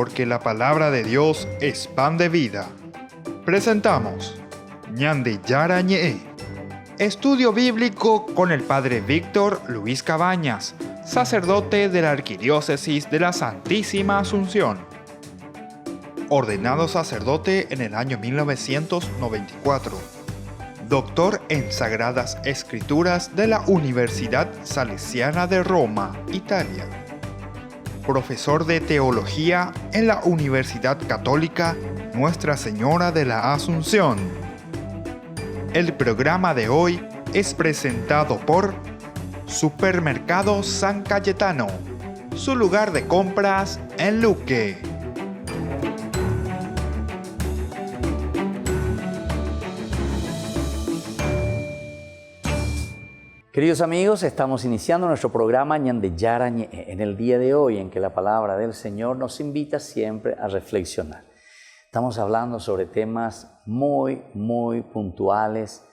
porque la palabra de Dios es pan de vida. Presentamos Ñande Yara Ñe, estudio bíblico con el Padre Víctor Luis Cabañas, sacerdote de la Arquidiócesis de la Santísima Asunción. Ordenado sacerdote en el año 1994. Doctor en Sagradas Escrituras de la Universidad Salesiana de Roma, Italia. Profesor de Teología en la Universidad Católica Nuestra Señora de la Asunción. El programa de hoy es presentado por Supermercado San Cayetano, su lugar de compras en Luque. Queridos amigos, estamos iniciando nuestro programa Ñande Yara Ñe, en el día de hoy en que la palabra del Señor nos invita siempre a reflexionar. Estamos hablando sobre temas muy puntuales,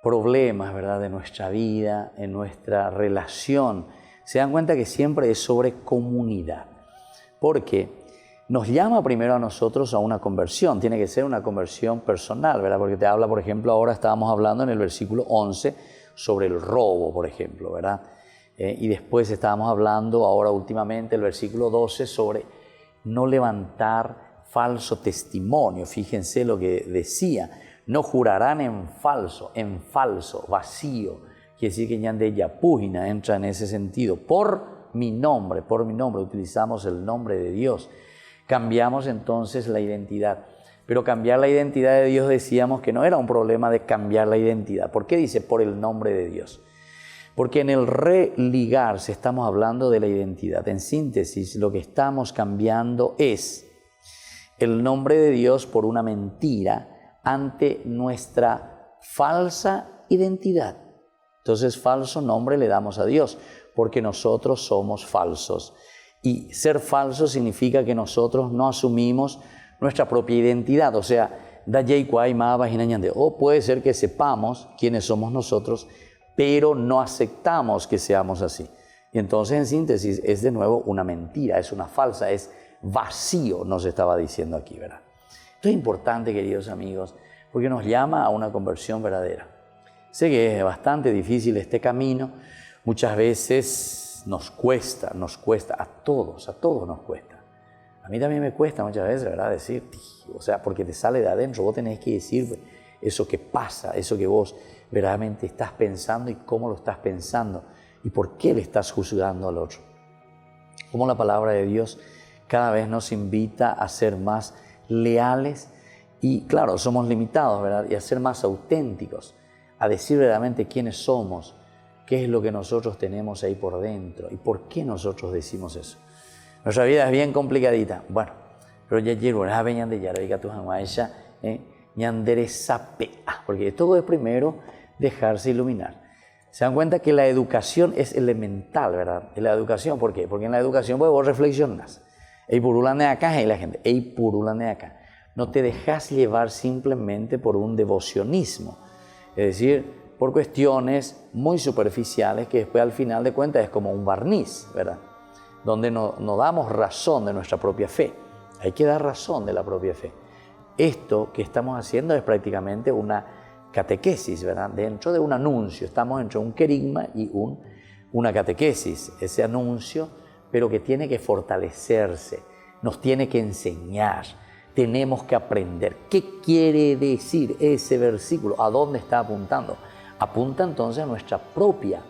problemas, ¿verdad?, de nuestra vida, en nuestra relación. Se dan cuenta que siempre es sobre comunidad, porque nos llama primero a nosotros a una conversión. Tiene que ser una conversión personal, ¿verdad? Porque te habla, por ejemplo, ahora estábamos hablando en el versículo 11 sobre el robo, por ejemplo, ¿verdad? Y después estábamos hablando ahora últimamente el versículo 12 sobre no levantar falso testimonio. Fíjense lo que decía, no jurarán en falso, vacío. Quiere decir que Ñande Yapúgina entra en ese sentido. Por mi nombre, utilizamos el nombre de Dios. Cambiamos entonces la identidad. Pero cambiar la identidad de Dios, decíamos que no era un problema de cambiar la identidad. ¿Por qué dice por el nombre de Dios? Porque en el religarse estamos hablando de la identidad. En síntesis, lo que estamos cambiando es el nombre de Dios por una mentira ante nuestra falsa identidad. Entonces, falso nombre le damos a Dios, porque nosotros somos falsos. Y ser falso significa que nosotros no asumimos nuestra propia identidad, o sea, o puede ser que sepamos quiénes somos nosotros, pero no aceptamos que seamos así. Y entonces, en síntesis, es de nuevo una mentira, es una falsa, es vacío, nos estaba diciendo aquí, ¿verdad? Esto es importante, queridos amigos, porque nos llama a una conversión verdadera. Sé que es bastante difícil este camino, muchas veces nos cuesta, a todos nos cuesta. A mí también me cuesta muchas veces, ¿verdad?, decir, o sea, porque te sale de adentro, vos tenés que decir eso que pasa, eso que vos verdaderamente estás pensando y cómo lo estás pensando y por qué le estás juzgando al otro. Como la palabra de Dios cada vez nos invita a ser más leales y, claro, somos limitados, ¿verdad?, y a ser más auténticos, a decir verdaderamente quiénes somos, qué es lo que nosotros tenemos ahí por dentro y por qué nosotros decimos eso. Nuestra vida es bien complicadita. Bueno, pero ya llegó la Ñande Yara y tu jamaisha, Ñandere sapea, porque todo es primero dejarse iluminar. Se dan cuenta que la educación es elemental, ¿verdad? En la educación, ¿por qué? Porque en la educación pues, vos reflexionas. Ey purulan de acá, y la gente, ey purulan de acá. No te dejas llevar simplemente por un devocionismo, es decir, por cuestiones muy superficiales que después al final de cuentas es como un barniz, ¿verdad?, donde no damos razón de nuestra propia fe. Hay que dar razón de la propia fe. Esto que estamos haciendo es prácticamente una catequesis, ¿verdad?, dentro de un anuncio. Estamos entre un querigma y una catequesis. Ese anuncio, pero que tiene que fortalecerse, nos tiene que enseñar, tenemos que aprender. ¿Qué quiere decir ese versículo? ¿A dónde está apuntando? Apunta entonces a nuestra propia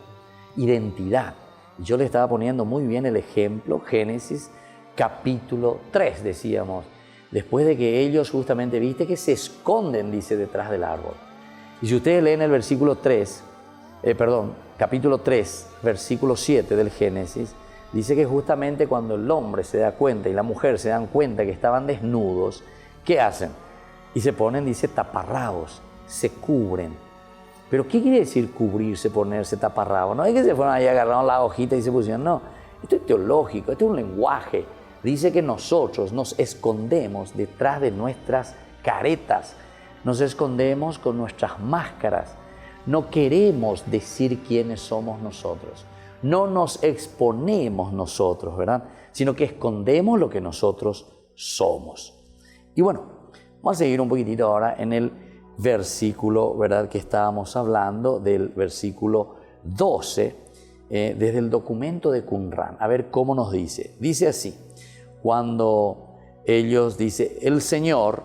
identidad. Yo le estaba poniendo muy bien el ejemplo, Génesis capítulo 3, decíamos, después de que ellos justamente, viste que se esconden, dice, detrás del árbol. Y si ustedes leen el capítulo 3, versículo 7 del Génesis, dice que justamente cuando el hombre se da cuenta y la mujer se dan cuenta que estaban desnudos, ¿qué hacen? Y se ponen, dice, taparrabos, se cubren. ¿Pero qué quiere decir cubrirse, ponerse taparrabo? No es que se fueron ahí, agarraron la hojita y se pusieron, no. Esto es teológico, esto es un lenguaje. Dice que nosotros nos escondemos detrás de nuestras caretas, nos escondemos con nuestras máscaras. No queremos decir quiénes somos nosotros. No nos exponemos nosotros, ¿verdad? Sino que escondemos lo que nosotros somos. Y bueno, vamos a seguir un poquitito ahora en el versículo, ¿verdad?, que estábamos hablando, del versículo 12, desde el documento de Qumran. A ver cómo nos dice. Dice así, cuando ellos, dice, el Señor,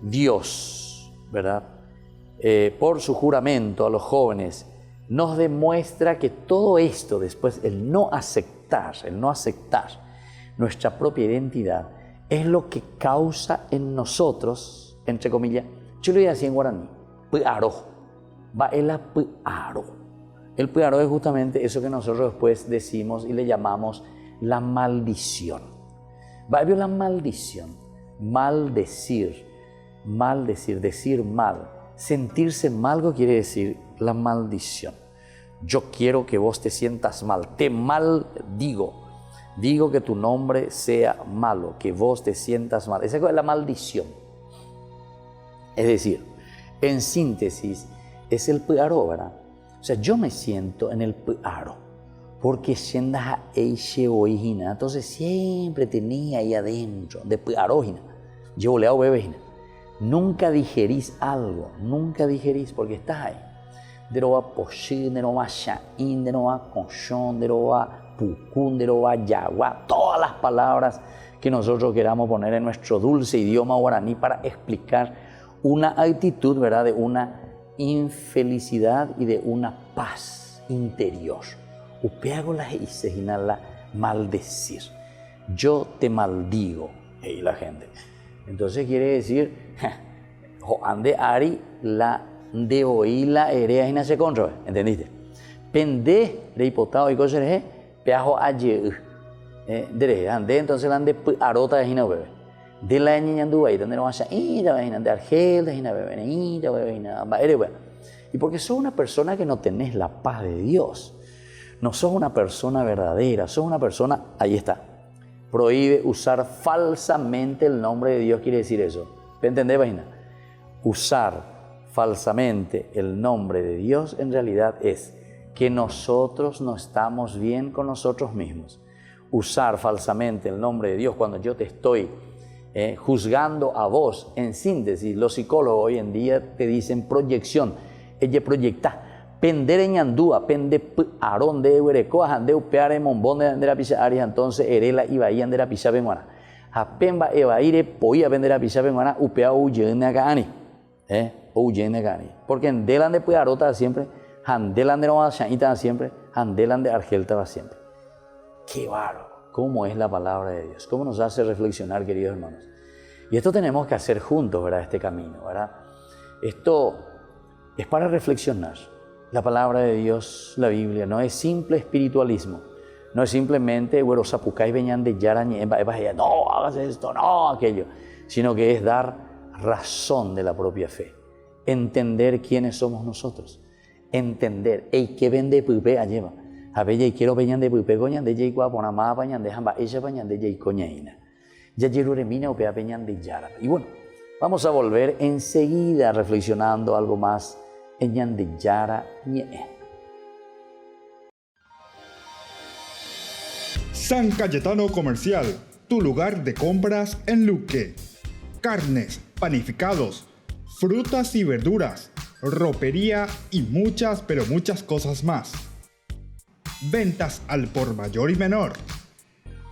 Dios, ¿verdad?, por su juramento a los jóvenes, nos demuestra que todo esto, después el no aceptar nuestra propia identidad, es lo que causa en nosotros, entre comillas, yo lo voy a decir en guaraní, puaro, va el puaro. El puaro es justamente eso que nosotros después decimos y le llamamos la maldición. Va la maldición, maldecir, decir mal, sentirse mal, ¿qué quiere decir? La maldición. Yo quiero que vos te sientas mal, te maldigo. Digo que tu nombre sea malo, que vos te sientas mal. Esa es la maldición. Es decir, en síntesis, es el puaro, ¿verdad? O sea, yo me siento en el puaro, porque entonces siempre tenía ahí adentro, de puaro, yo le hago bebé. Nunca digerís algo, porque estás ahí. De lo va pochín, de lo va shaín, de lo va conchón, de lo va pucún, de lo va yagua, todas las palabras que nosotros queramos poner en nuestro dulce idioma guaraní para explicar una actitud, ¿verdad?, de una infelicidad y de una paz interior. Upeago la la maldecir. Yo te maldigo, y la gente. Entonces quiere decir, ande ari la de oí la erea y nace contra, ¿entendiste? Pende de hipotado y cosas peajo aye, ande entonces ande arota de hina bebé. De la ñandú ahí donde no vaya de Argel, de hina bebé, y porque sos una persona que no tenés la paz de Dios, no sos una persona verdadera, sos una persona, ahí está. Prohíbe usar falsamente el nombre de Dios, quiere decir eso. ¿Entendés, vaina? Usar falsamente el nombre de Dios en realidad es que nosotros no estamos bien con nosotros mismos. Usar falsamente el nombre de Dios cuando yo te estoy juzgando a vos, en síntesis, los psicólogos hoy en día te dicen proyección. Ella proyecta. Pender en Ñandúa, pende arón de Huerecoa, ande upeare mombón de la pisa aria, entonces erela y bahía de la pisa benguana. Apemba evaire poía vender la pisa benguana, upea uyene acani. Uyene acani. Porque en delan de puarota siempre, handelan de Nova Chanita siempre, handelan de Argelta va siempre. Qué bárbaro. ¿Cómo es la palabra de Dios? ¿Cómo nos hace reflexionar, queridos hermanos? Y esto tenemos que hacer juntos, ¿verdad? Este camino, ¿verdad? Esto es para reflexionar. La palabra de Dios, la Biblia, no es simple espiritualismo. No es simplemente, bueno, sapucay veñan de yarañe, no, hagas esto, no, aquello. Sino que es dar razón de la propia fe. Entender quiénes somos nosotros. Entender, ¿qué vende pupe alleva? A bella y quiero veñan de pupe coñan de jay guaponamá pañan de jamba, ella pañan de jay coñaina. Ya yeruremina upea peñan de yara. Y bueno, vamos a volver enseguida reflexionando algo más en Ñandeyara Ñe. San Cayetano Comercial, tu lugar de compras en Luque. Carnes, panificados, frutas y verduras, ropería y muchas, pero muchas cosas más. Ventas al por mayor y menor.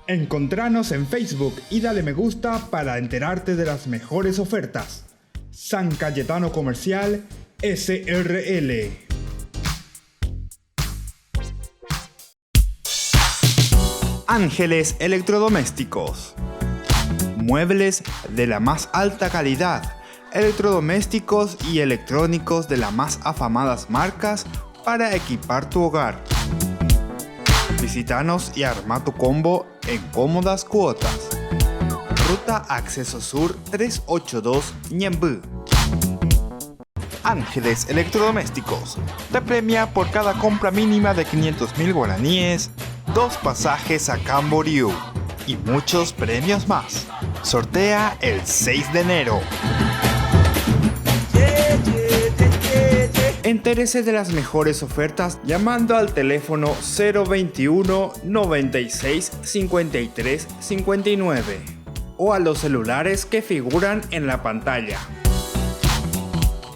Encontranos en Facebook y dale me gusta para enterarte de las mejores ofertas. San Cayetano Comercial SRL. Ángeles Electrodomésticos. Muebles de la más alta calidad, electrodomésticos y electrónicos de las más afamadas marcas para equipar tu hogar. Visítanos y arma tu combo en cómodas cuotas. Ruta Acceso Sur 382 Ñembú. Ángeles Electrodomésticos te premia por cada compra mínima de 500.000 guaraníes, 2 pasajes a Camboriú y muchos premios más. Sortea el 6 de enero. Entérese de las mejores ofertas llamando al teléfono 021 96 53 59. o a los celulares que figuran en la pantalla.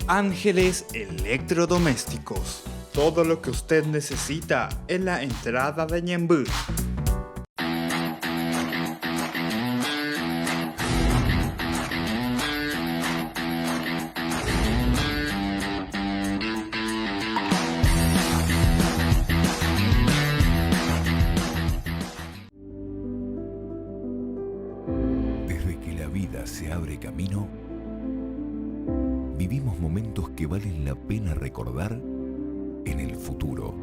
Ángeles electrodomésticos. Todo lo que usted necesita en la entrada de Ñemby. Desde que la vida se abre camino, vivimos momentos que valen la pena recordar en el futuro.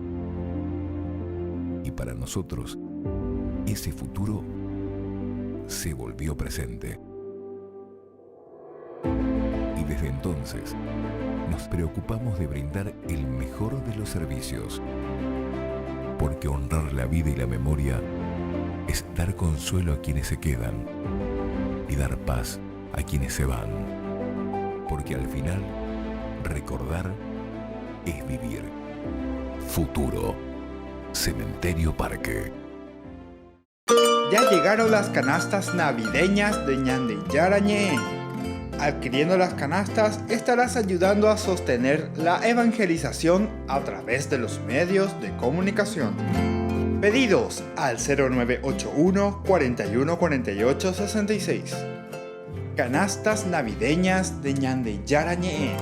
Y para nosotros, ese futuro se volvió presente. Y desde entonces, nos preocupamos de brindar el mejor de los servicios. Porque honrar la vida y la memoria es dar consuelo a quienes se quedan y dar paz a quienes se van. Porque al final, recordar es vivir. Futuro. Cementerio Parque. Ya llegaron las canastas navideñas de Ñande Yarañé. Adquiriendo las canastas estarás ayudando a sostener la evangelización a través de los medios de comunicación. Pedidos al 0981 41 48 66. Canastas navideñas de Ñande Yarañé.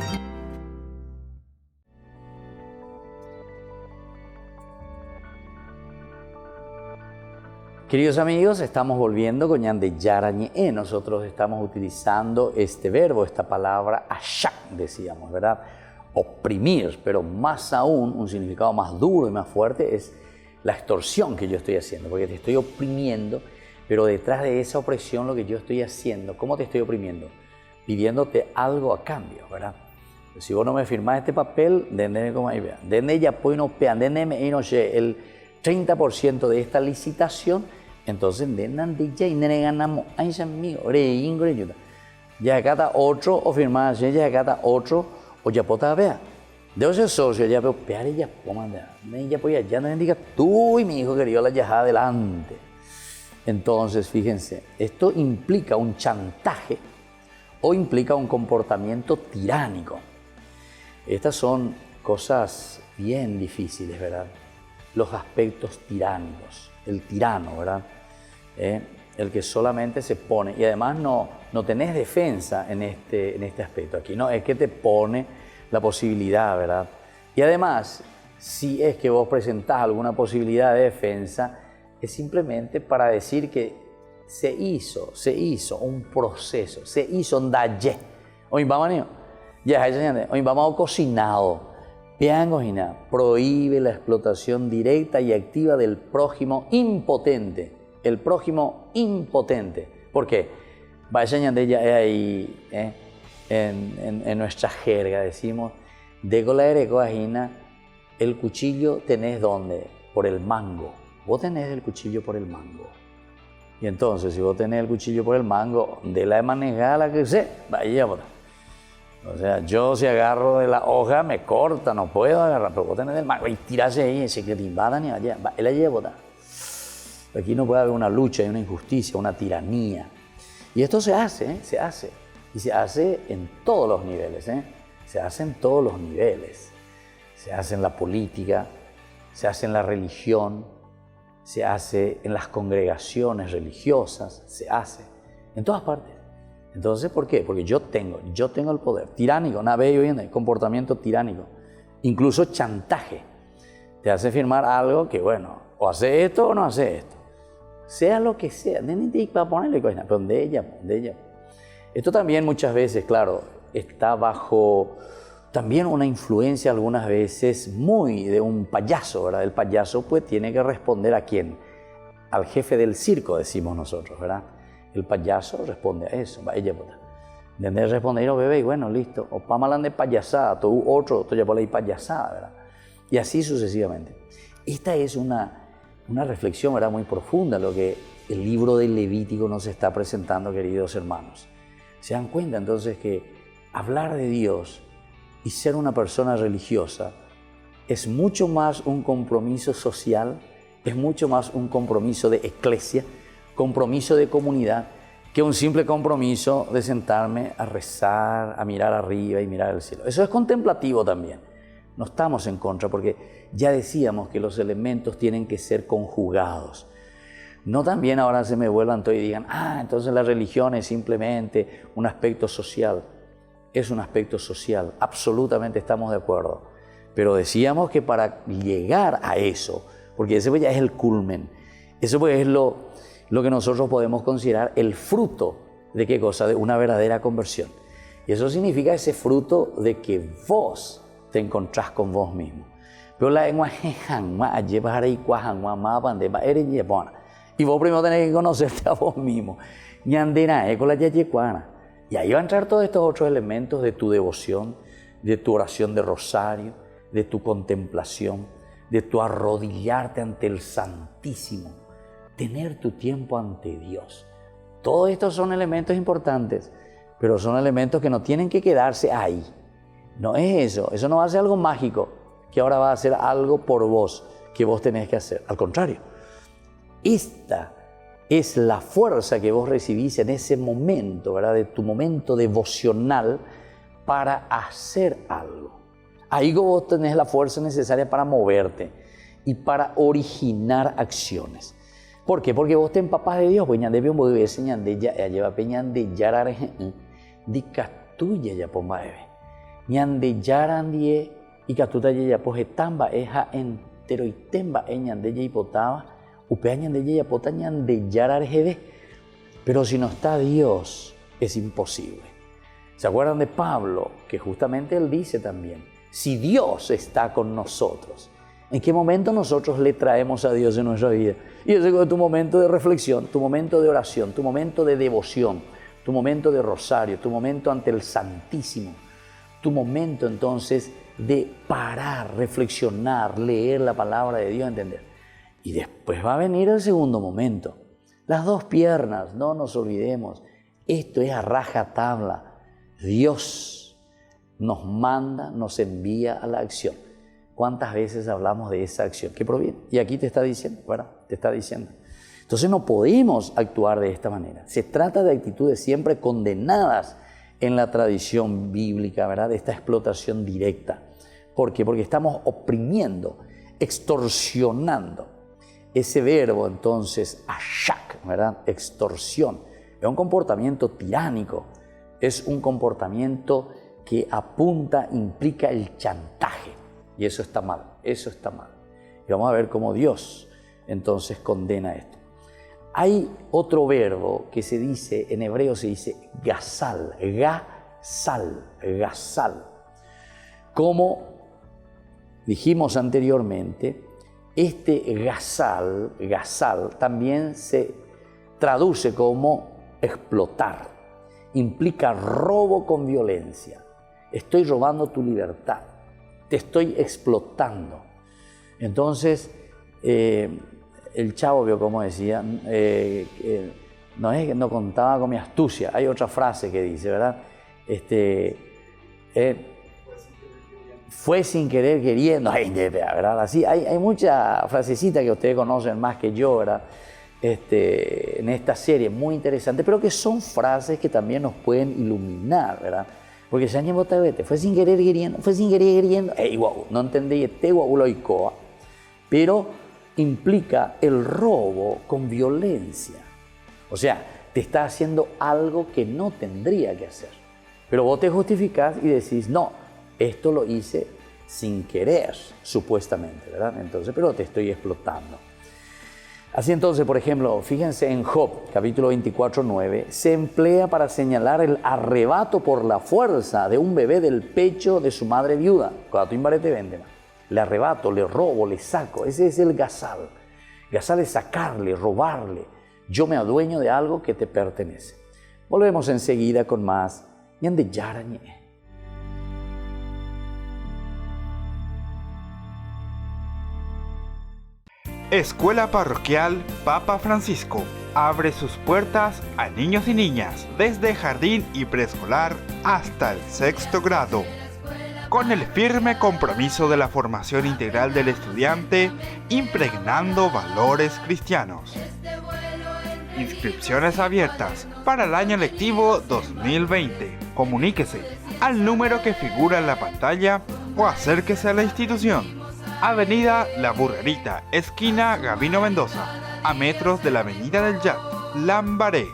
Queridos amigos, estamos volviendo con Ñande Yarañé. Nosotros estamos utilizando este verbo, esta palabra ashak, decíamos, ¿verdad? Oprimir, pero más aún, un significado más duro y más fuerte es la extorsión que yo estoy haciendo, porque te estoy oprimiendo, pero detrás de esa opresión lo que yo estoy haciendo, ¿cómo te estoy oprimiendo? Pidiéndote algo a cambio, ¿verdad? Si vos no me firmás este papel, denme como ahí vean, denme ya pues no pean, denme y no sé, el 30% de esta licitación, entonces denme ya y no ganamos, ay amigo, ya acá está otro, o firmar, ya acá está otro, o ya pota vea. Debo ser socio, ya pero pear ella, ya pues ya no indica tú y mi hijo querido la ya adelante. Entonces, fíjense, esto implica un chantaje o implica un comportamiento tiránico. Estas son cosas bien difíciles, ¿verdad? Los aspectos tiránicos, el tirano, ¿verdad? El que solamente se pone, y además no tenés defensa en este aspecto aquí, no, es que te pone la posibilidad, ¿verdad? Y además, si es que vos presentás alguna posibilidad de defensa, es simplemente para decir que se hizo un proceso, se hizo un dalle. Hoy vamos a cocinado. Prohíbe la explotación directa y activa del prójimo impotente. El prójimo impotente. ¿Por qué? En nuestra jerga decimos, el cuchillo tenés ¿dónde? Por el mango. Vos tenés el cuchillo por el mango. Y entonces, si vos tenés el cuchillo por el mango, de la manejada la que sé, vaya, o sea, yo si agarro de la hoja me corta, no puedo agarrar, pero vos tenés el mango y tirás ahí, ese que te invadan y allá, él la lleva. Aquí no puede haber una lucha, hay una injusticia, una tiranía. Y esto se hace. Y se hace en todos los niveles, Se hace en todos los niveles. Se hace en la política, se hace en la religión, se hace en las congregaciones religiosas, se hace en todas partes. Entonces, ¿por qué? Porque yo tengo el poder. Tiránico, comportamiento tiránico. Incluso chantaje. Te hace firmar algo que, bueno, o hace esto o no hace esto. Sea lo que sea, para ponerle cosas, pero de ella. Esto también muchas veces, claro, está bajo también una influencia algunas veces muy de un payaso, ¿verdad? El payaso pues tiene que responder ¿a quién? Al jefe del circo, decimos nosotros, ¿verdad? El payaso responde a eso, ella debe responder, bebé, y bueno, listo, o pamalan de payasada, tú otro, tú ya por ahí payasada, ¿verdad? Y así sucesivamente. Esta es una reflexión, ¿verdad?, muy profunda, lo que el libro del Levítico nos está presentando, queridos hermanos. Se dan cuenta entonces que hablar de Dios y ser una persona religiosa es mucho más un compromiso social, es mucho más un compromiso de eclesia, compromiso de comunidad, que un simple compromiso de sentarme a rezar, a mirar arriba y mirar el cielo. Eso es contemplativo también. No estamos en contra porque ya decíamos que los elementos tienen que ser conjugados. No también ahora se me vuelvan todos y digan, entonces la religión es simplemente un aspecto social. Es un aspecto social, absolutamente estamos de acuerdo. Pero decíamos que para llegar a eso, porque ese ya es el culmen, eso pues es lo que nosotros podemos considerar el fruto de qué cosa, de una verdadera conversión. Y eso significa ese fruto de que vos te encontrás con vos mismo. Pero y vos primero tenés que conocerte a vos mismo. Y ahí va a entrar todos estos otros elementos de tu devoción, de tu oración de rosario, de tu contemplación, de tu arrodillarte ante el Santísimo, tener tu tiempo ante Dios. Todos estos son elementos importantes, pero son elementos que no tienen que quedarse ahí. No es eso no va a ser algo mágico, que ahora va a ser algo por vos, que vos tenés que hacer. Al contrario, esta es la fuerza que vos recibís en ese momento, ¿verdad? De tu momento devocional para hacer algo. Ahí vos tenés la fuerza necesaria para moverte y para originar acciones. ¿Por qué? Porque vos te empapás de Dios. Pues ya debe un enseñar de ya lleva peñan de yarar de catuya ya pomba bebé. Ñan de yaran die y catuta ya pues etamba eja entero y temba eñan de ya hipotaba upeañan de ya potañan de yarar jebe. Pero si no está Dios es imposible. ¿Se acuerdan de Pablo? Que justamente él dice también, si Dios está con nosotros, ¿en qué momento nosotros le traemos a Dios en nuestra vida? Y ese es tu momento de reflexión, tu momento de oración, tu momento de devoción, tu momento de rosario, tu momento ante el Santísimo, tu momento entonces de parar, reflexionar, leer la palabra de Dios, entender. Y después va a venir el segundo momento, las dos piernas, no nos olvidemos, esto es a rajatabla. Dios nos manda, nos envía a la acción. ¿Cuántas veces hablamos de esa acción que proviene? Y aquí te está diciendo, ¿verdad? Te está diciendo. Entonces no podemos actuar de esta manera. Se trata de actitudes siempre condenadas en la tradición bíblica, ¿verdad? De esta explotación directa. ¿Por qué? Porque estamos oprimiendo, extorsionando. Ese verbo entonces, ashak, ¿verdad? Extorsión. Es un comportamiento tiránico. Es un comportamiento que apunta, implica el chantaje. Y eso está mal, eso está mal. Y vamos a ver cómo Dios entonces condena esto. Hay otro verbo que se dice, en hebreo se dice gasal, gasal. Como dijimos anteriormente, este gasal también se traduce como explotar. Implica robo con violencia. Estoy robando tu libertad. Te estoy explotando. Entonces, el Chavo vio como decía, no es que no contaba con mi astucia. Hay otra frase que dice, ¿verdad? Fue sin querer queriendo. ¿Verdad? Así, hay mucha frasecita que ustedes conocen más que yo, ¿verdad? En esta serie, muy interesante, pero que son frases que también nos pueden iluminar, ¿verdad? Porque se han llevado fue sin querer queriendo, no entendí, pero implica el robo con violencia. O sea, te está haciendo algo que no tendría que hacer. Pero vos te justificás y decís, no, esto lo hice sin querer, supuestamente, ¿verdad? Entonces, pero te estoy explotando. Así entonces, por ejemplo, fíjense en Job, capítulo 24:9, se emplea para señalar el arrebato por la fuerza de un bebé del pecho de su madre viuda. Le arrebato, le robo, le saco. Ese es el gasal. Gasal es sacarle, robarle. Yo me adueño de algo que te pertenece. Volvemos enseguida con más. Ñande yarañe. Escuela Parroquial Papa Francisco abre sus puertas a niños y niñas desde jardín y preescolar hasta el 6º grado, con el firme compromiso de la formación integral del estudiante, impregnando valores cristianos. Inscripciones abiertas para el año lectivo 2020. Comuníquese al número que figura en la pantalla o acérquese a la institución. Avenida La Burrerita, esquina Gabino Mendoza, a metros de la Avenida del Yat, Lambaré.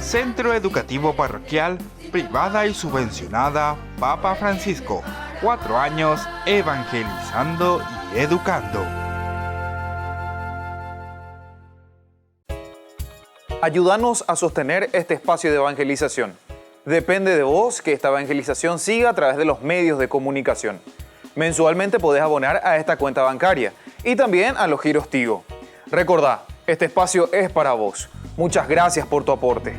Centro Educativo Parroquial, privada y subvencionada Papa Francisco. 4 años evangelizando y educando. Ayúdanos a sostener este espacio de evangelización. Depende de vos que esta evangelización siga a través de los medios de comunicación. Mensualmente podés abonar a esta cuenta bancaria y también a los giros Tigo. Recordá, este espacio es para vos. Muchas gracias por tu aporte.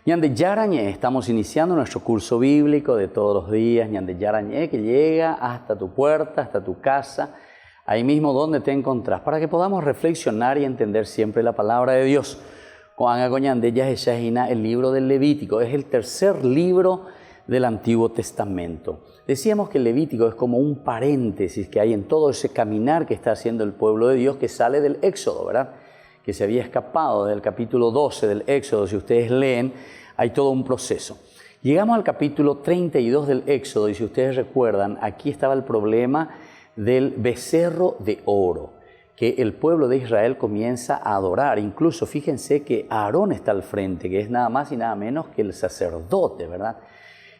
Ñande Yarañé, estamos iniciando nuestro curso bíblico de todos los días, Ñande Yarañé, que llega hasta tu puerta, hasta tu casa, ahí mismo donde te encontrás, para que podamos reflexionar y entender siempre la palabra de Dios. El libro del Levítico es el tercer libro del Antiguo Testamento. Decíamos que el Levítico es como un paréntesis que hay en todo ese caminar que está haciendo el pueblo de Dios que sale del Éxodo, ¿verdad? Que se había escapado del capítulo 12 del Éxodo. Si ustedes leen, hay todo un proceso. Llegamos al capítulo 32 del Éxodo y si ustedes recuerdan, aquí estaba el problema del becerro de oro que el pueblo de Israel comienza a adorar. Incluso fíjense que Aarón está al frente, que es nada más y nada menos que el sacerdote, ¿verdad?,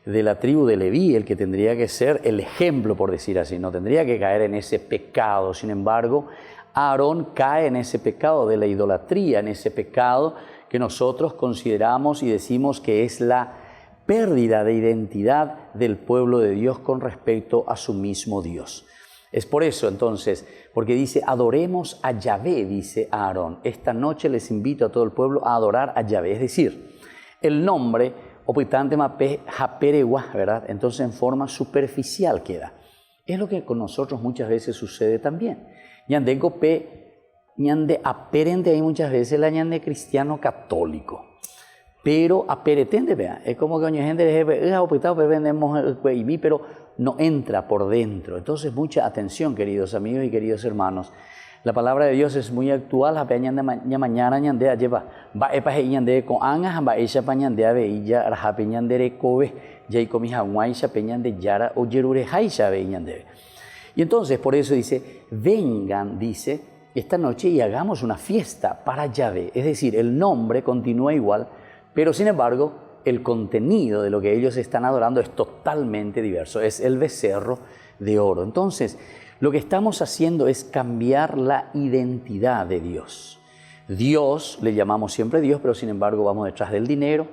de la tribu de Leví, el que tendría que ser el ejemplo, por decir así, no tendría que caer en ese pecado. Sin embargo, Aarón cae en ese pecado de la idolatría, en ese pecado que nosotros consideramos y decimos que es la pérdida de identidad del pueblo de Dios con respecto a su mismo Dios. Es por eso entonces, porque dice, adoremos a Yahvé, dice Aarón. Esta noche les invito a todo el pueblo a adorar a Yahvé. Es decir, el nombre, opitante mape japeregua, ¿verdad? Entonces en forma superficial queda. Es lo que con nosotros muchas veces sucede también. Ñande gope, ñande aperente hay muchas veces la ñande cristiano católico. Pero aperetente, vea, es como que gente pero no entra por dentro. Entonces, mucha atención, queridos amigos y queridos hermanos. La palabra de Dios es muy actual. Mañana ñande lleva va epa ñande con anga va ella pa ñande veilla raja ñande recobe ya comi hawaii ñande yara o yerure haisha ve ñande. Y entonces, por eso dice, vengan, dice, esta noche y hagamos una fiesta para Yahvé. Es decir, el nombre continúa igual, pero sin embargo, el contenido de lo que ellos están adorando es totalmente diverso. Es el becerro de oro. Entonces, lo que estamos haciendo es cambiar la identidad de Dios. Dios, le llamamos siempre Dios, pero sin embargo vamos detrás del dinero,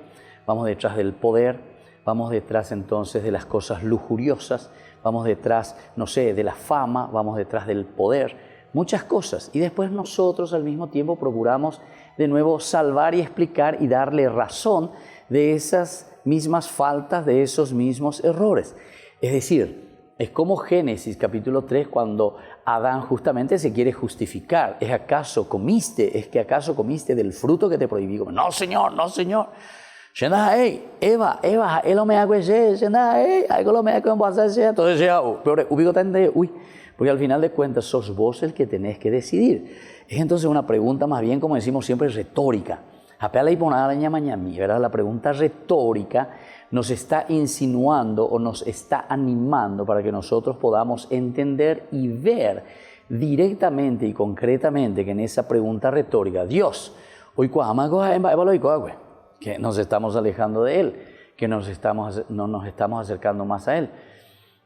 vamos detrás del poder, vamos detrás entonces de las cosas lujuriosas, vamos detrás, no sé, de la fama, vamos detrás del poder, muchas cosas. Y después nosotros al mismo tiempo procuramos de nuevo salvar y explicar y darle razón de esas mismas faltas, de esos mismos errores. Es decir, es como Génesis capítulo 3 cuando Adán justamente se quiere justificar. ¿Es que acaso comiste del fruto que te prohibí? No, Señor, no, Señor. Eva, él me hago ese, algo me hago en base entonces ya, pero porque al final de cuentas sos vos el que tenés que decidir. Es entonces una pregunta más bien, como decimos siempre, retórica. ¿Verdad? La pregunta retórica nos está insinuando o nos está animando para que nosotros podamos entender y ver directamente y concretamente que en esa pregunta retórica, Dios, que nos estamos alejando de Él, que no nos estamos acercando más a Él.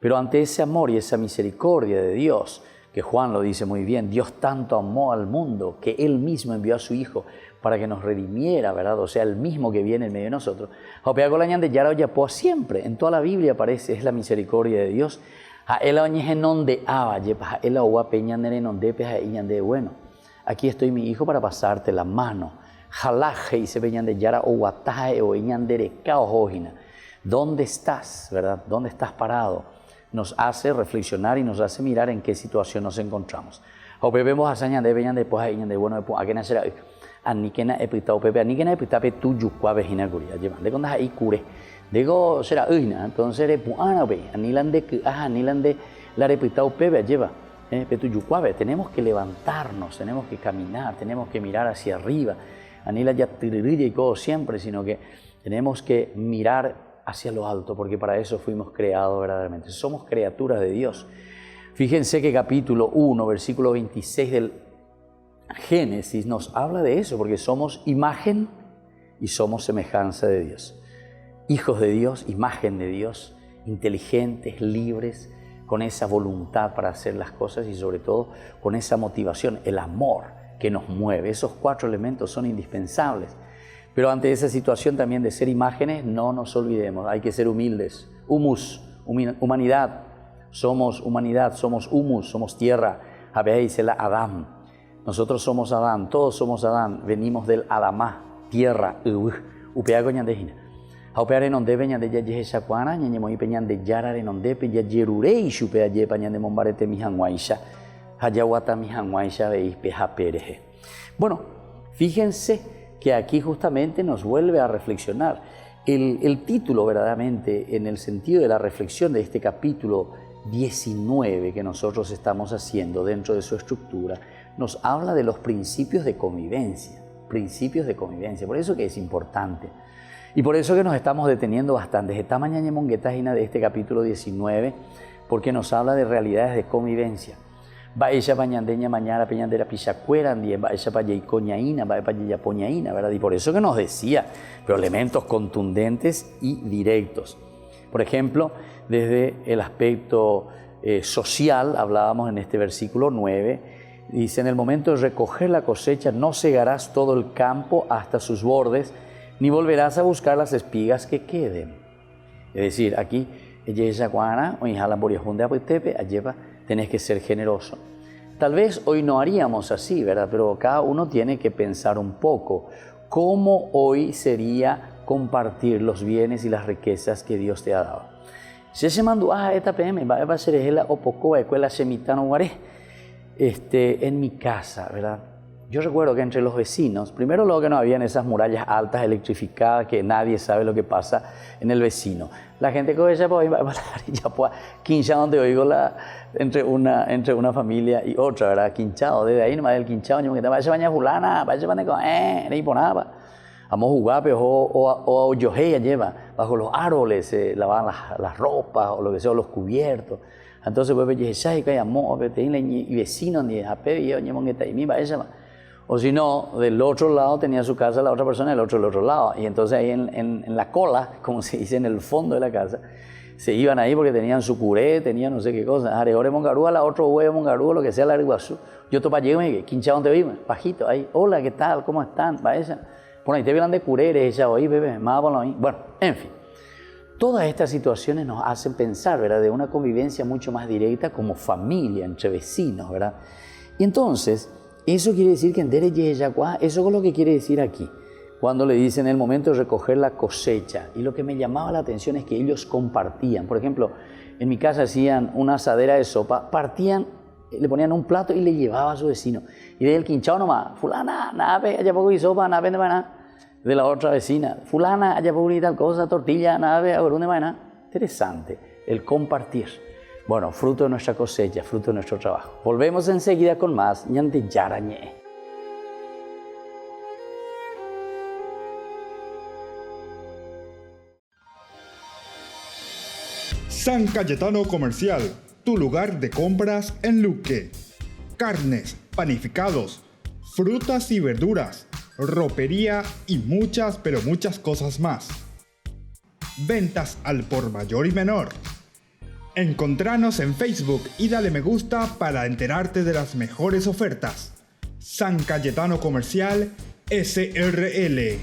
Pero ante ese amor y esa misericordia de Dios, que Juan lo dice muy bien, Dios tanto amó al mundo que Él mismo envió a su Hijo para que nos redimiera, ¿verdad? O sea, el mismo que viene en medio de nosotros. Siempre, en toda la Biblia aparece, es la misericordia de Dios. Bueno, aquí estoy mi hijo para pasarte la mano. ¿Dónde estás, verdad? ¿Dónde estás parado? Nos hace reflexionar y nos hace mirar en qué situación nos encontramos. Digo, será uina, entonces re puana ve, anilande que anilande la repitao pebe lleva, petuyucuave, tenemos que levantarnos, tenemos que caminar, tenemos que mirar hacia arriba, anila ya tiririlla y todo siempre, sino que tenemos que mirar hacia lo alto, porque para eso fuimos creados verdaderamente, somos criaturas de Dios. Fíjense que capítulo 1, versículo 26 del Génesis nos habla de eso, porque somos imagen y somos semejanza de Dios. Hijos de Dios, imagen de Dios, inteligentes, libres, con esa voluntad para hacer las cosas y sobre todo con esa motivación, el amor que nos mueve. Esos 4 elementos son indispensables. Pero ante esa situación también de ser imágenes, no nos olvidemos, hay que ser humildes. Humanidad, somos humus, somos tierra. Habéis el Adán. Nosotros somos Adán, todos somos Adán, venimos del Adamá, tierra, upeago ñandejina. Aupeare non debe ñande ya yeja cuana, ñañe moi peñande yarare non depe ya yerurei chupea ye pañande mombarete mi hanguaisha, hayawata mi hanguaisha veis peja pereje. Bueno, fíjense que aquí justamente nos vuelve a reflexionar. El título verdaderamente en el sentido de la reflexión de este capítulo 19 que nosotros estamos haciendo dentro de su estructura, nos habla de los principios de convivencia, por eso que es importante. Y por eso que nos estamos deteniendo bastante. Esta mañana monguetajina de este capítulo 19, porque nos habla de realidades de convivencia. Va ella pañandeña mañana peñandera pichacuerandie, va ella payeicoñaína, va payeyapoñaína, ¿verdad? Y por eso que nos decía, pero elementos contundentes y directos. Por ejemplo, desde el aspecto social, hablábamos en este versículo 9, dice, en el momento de recoger la cosecha no cegarás todo el campo hasta sus bordes, ni volverás a buscar las espigas que queden. Es decir, aquí, tenés que ser generoso. Tal vez hoy no haríamos así, ¿verdad? Pero cada uno tiene que pensar un poco cómo hoy sería compartir los bienes y las riquezas que Dios te ha dado. Si se mandó a esta PM, va a ser el opoco de escuela semitano guaré, en mi casa, ¿verdad? Yo recuerdo que entre los vecinos, primero luego que no habían esas murallas altas electrificadas que nadie sabe lo que pasa en el vecino. La gente que ya puede quincha donde oigo entre una familia y otra, ¿verdad? Quinchado, desde ahí nomás del quinchado, yo me quedaba, vaya baña fulana, vaya baña con, y por nada. Vamos a jugar, o yojeya lleva, bajo los árboles, lavaban las ropas o lo que sea, los cubiertos. Entonces, pues, y vecinos, ni a pedir, y mi vaya. O si no, del otro lado tenía su casa la otra persona, el otro lado. Y entonces ahí en la cola, como se dice, en el fondo de la casa, se iban ahí porque tenían su curé, tenían no sé qué cosa. Areore mongarúa, la otro huevo mongarúa, lo que sea, la ariguazú. Yo topa llego y me quincha donde vive, bajito, ahí, hola, ¿qué tal? ¿Cómo están? Vaya. Por ahí te vienen de curé, ella hoy, bebé, más por ahí. Bueno, en fin. Todas estas situaciones nos hacen pensar, ¿verdad?, de una convivencia mucho más directa como familia, entre vecinos, ¿verdad? Y entonces, eso quiere decir que en Dereye Yacuá, eso es lo que quiere decir aquí, cuando le dicen en el momento de recoger la cosecha. Y lo que me llamaba la atención es que ellos compartían. Por ejemplo, en mi casa hacían una asadera de sopa, partían, le ponían un plato y le llevaba a su vecino. Y de ahí el quinchao nomás, fulana, nada, allá poco y sopa, nada, vende nada. De la otra vecina, fulana, allá poco y tal cosa, tortilla, nada, ahora dónde va nada. Interesante, el compartir. Bueno, fruto de nuestra cosecha, fruto de nuestro trabajo. Volvemos enseguida con más ñande yarañe. San Cayetano Comercial, tu lugar de compras en Luque. Carnes, panificados, frutas y verduras, ropería y muchas, pero muchas cosas más. Ventas al por mayor y menor. Encontranos en Facebook y dale me gusta para enterarte de las mejores ofertas. San Cayetano Comercial SRL.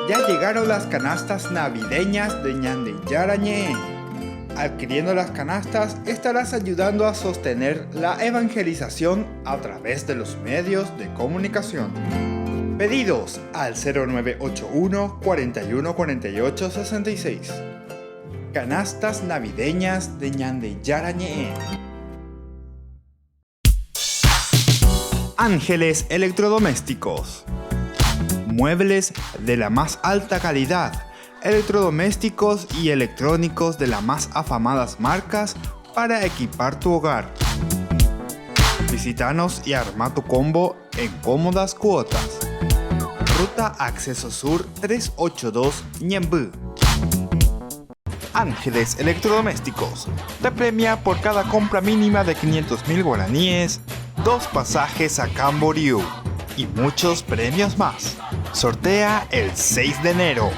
Ya llegaron las canastas navideñas de ñande yarañe. Adquiriendo las canastas estarás ayudando a sostener la evangelización a través de los medios de comunicación. Pedidos al 0981 41 48 66. Canastas navideñas de ñande yarañe. Ángeles Electrodomésticos. muebles de la más alta calidad, electrodomésticos y electrónicos de las más afamadas marcas para equipar tu hogar. Visítanos y arma tu combo en cómodas cuotas. Ruta Acceso Sur 382 Ñemby. Ángeles Electrodomésticos te premia por cada compra mínima de 500.000 guaraníes, 2 pasajes a Camboriú y muchos premios más. Sortea el 6 de enero.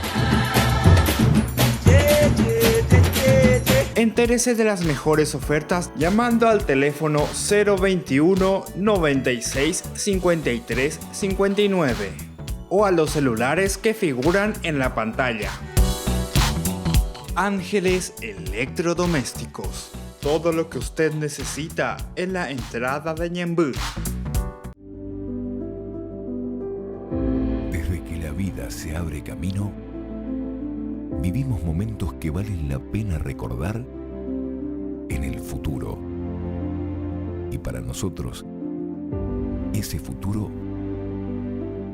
Entérese de las mejores ofertas llamando al teléfono 021 96 53 59 o a los celulares que figuran en la pantalla. Ángeles Electrodomésticos. Todo lo que usted necesita en la entrada de Ñemby. Desde que la vida se abre camino, vivimos momentos que valen la pena recordar en el futuro. Y para nosotros, ese futuro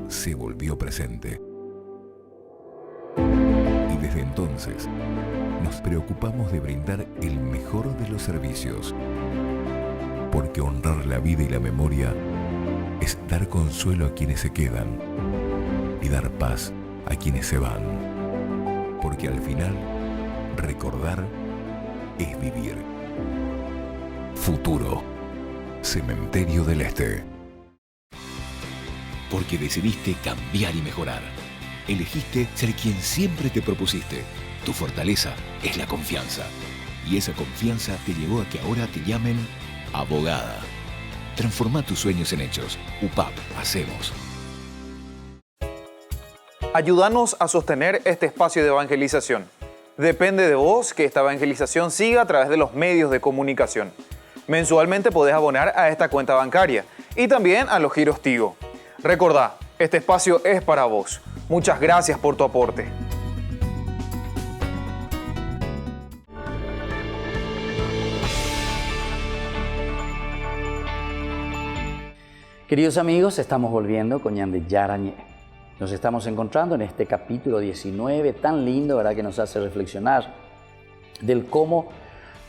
se volvió presente. Y desde entonces, nos preocupamos de brindar el mejor de los servicios. Porque honrar la vida y la memoria es dar consuelo a quienes se quedan y dar paz a quienes se van. Porque al final, recordar es vivir. Futuro. Cementerio del Este. Porque decidiste cambiar y mejorar. Elegiste ser quien siempre te propusiste. Tu fortaleza es la confianza. Y esa confianza te llevó a que ahora te llamen abogada. Transforma tus sueños en hechos. UPAP, hacemos. Ayúdanos a sostener este espacio de evangelización. Depende de vos que esta evangelización siga a través de los medios de comunicación. Mensualmente podés abonar a esta cuenta bancaria y también a los giros Tigo. Recordá, este espacio es para vos. Muchas gracias por tu aporte. Queridos amigos, estamos volviendo con Ñan de Yarañé. Nos estamos encontrando en este capítulo 19, tan lindo, ¿verdad?, que nos hace reflexionar del cómo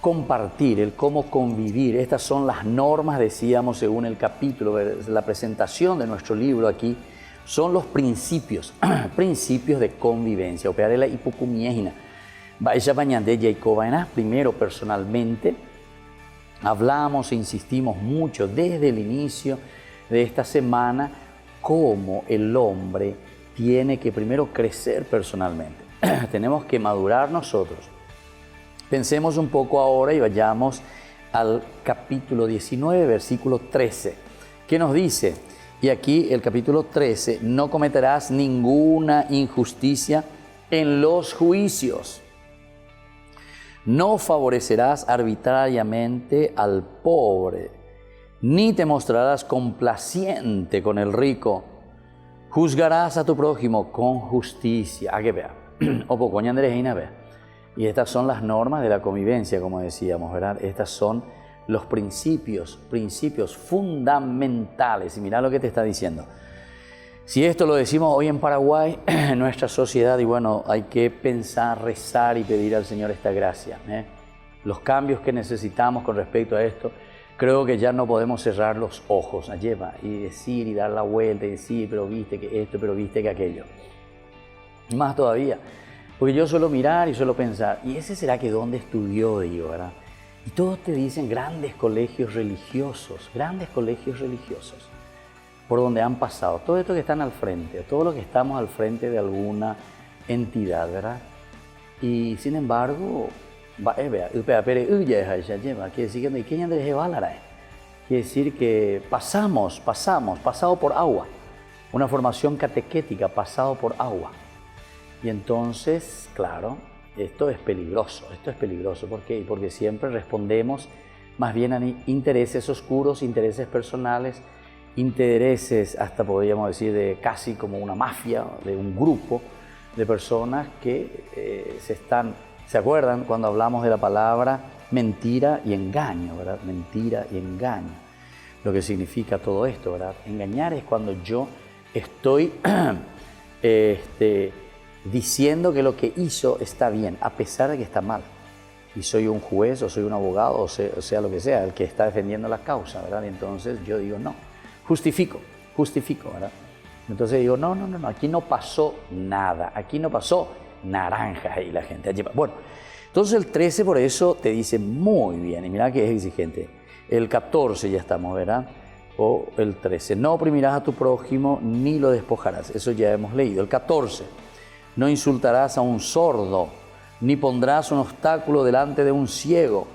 compartir, el cómo convivir. Estas son las normas, decíamos, según el capítulo, la presentación de nuestro libro aquí, son los principios, principios de convivencia. Operar la hipocumiegina. Vaya bañande Jacobaina, primero personalmente, hablamos e insistimos mucho desde el inicio de esta semana cómo el hombre tiene que primero crecer personalmente. Tenemos que madurar nosotros. Pensemos un poco ahora y vayamos al capítulo 19, versículo 13, que nos dice, y aquí el capítulo 13, no cometerás ninguna injusticia en los juicios. No favorecerás arbitrariamente al pobre, ni te mostrarás complaciente con el rico. Juzgarás a tu prójimo con justicia. ¿A qué vea? O poco vea. Y estas son las normas de la convivencia, como decíamos, ¿verdad? Estas son los principios fundamentales. Y mira lo que te está diciendo. Si esto lo decimos hoy en Paraguay, en nuestra sociedad, y bueno, hay que pensar, rezar y pedir al Señor esta gracia. Los cambios que necesitamos con respecto a esto, creo que ya no podemos cerrar los ojos, lleva, y decir y dar la vuelta y decir, pero viste que esto, pero viste que aquello. Y más todavía, porque yo suelo mirar y suelo pensar, ¿y ese será que dónde estudió? Digo, ¿verdad? Y todos te dicen grandes colegios religiosos, por donde han pasado, todo esto que están al frente, todos los que estamos al frente de alguna entidad, ¿verdad? Y sin embargo, quiere decir que pasado por agua, una formación catequética, pasado por agua. Y entonces, claro, esto es peligroso. ¿Por qué? Porque siempre respondemos más bien a intereses oscuros, intereses personales, intereses hasta podríamos decir de casi como una mafia, de un grupo de personas que ¿se acuerdan cuando hablamos de la palabra mentira y engaño, ¿verdad? Mentira y engaño. Lo que significa todo esto, ¿verdad? Engañar es cuando yo estoy diciendo que lo que hizo está bien, a pesar de que está mal. Y soy un juez o soy un abogado o sea lo que sea, el que está defendiendo la causa, ¿verdad? Y entonces yo digo, no, justifico, ¿verdad? Entonces digo, no, aquí no pasó nada, aquí no pasó naranja y la gente allí. Bueno, entonces el 13 por eso te dice muy bien, y mira que es exigente. El 14 ya estamos, ¿verdad? O el 13, no oprimirás a tu prójimo ni lo despojarás, eso ya hemos leído. El 14, no insultarás a un sordo, ni pondrás un obstáculo delante de un ciego,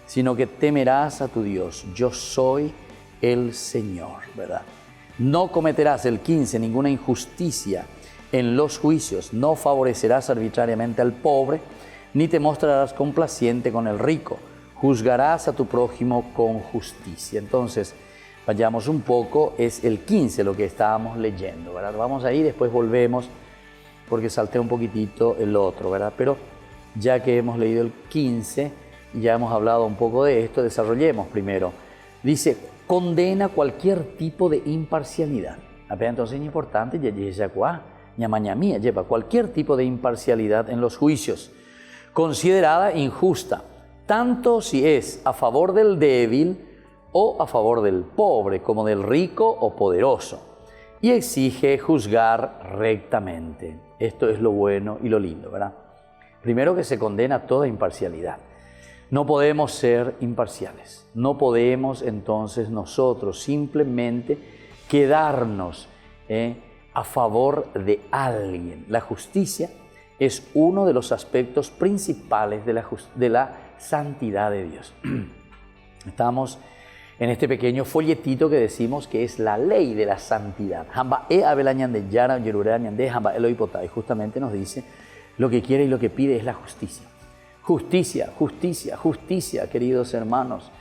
sino que temerás a tu Dios. Yo soy el Señor, ¿verdad? No cometerás, el 15, ninguna injusticia en los juicios, no favorecerás arbitrariamente al pobre, ni te mostrarás complaciente con el rico, juzgarás a tu prójimo con justicia. Entonces, vayamos un poco, es el 15 lo que estábamos leyendo, ¿verdad? Vamos ahí, después volvemos, porque salté un poquitito el otro, ¿verdad? Pero ya que hemos leído el 15 y ya hemos hablado un poco de esto, desarrollemos primero. Dice, condena cualquier tipo de imparcialidad. Entonces es importante, lleva cualquier tipo de imparcialidad en los juicios, considerada injusta, tanto si es a favor del débil o a favor del pobre, como del rico o poderoso, y exige juzgar rectamente. Esto es lo bueno y lo lindo, ¿verdad? Primero, que se condena toda imparcialidad. No podemos ser imparciales. No podemos entonces nosotros simplemente quedarnos a favor de alguien. La justicia es uno de los aspectos principales de la santidad de Dios. Estamos en este pequeño folletito que decimos que es la ley de la santidad. Y justamente nos dice lo que quiere y lo que pide es la justicia. Justicia, justicia, justicia, queridos hermanos.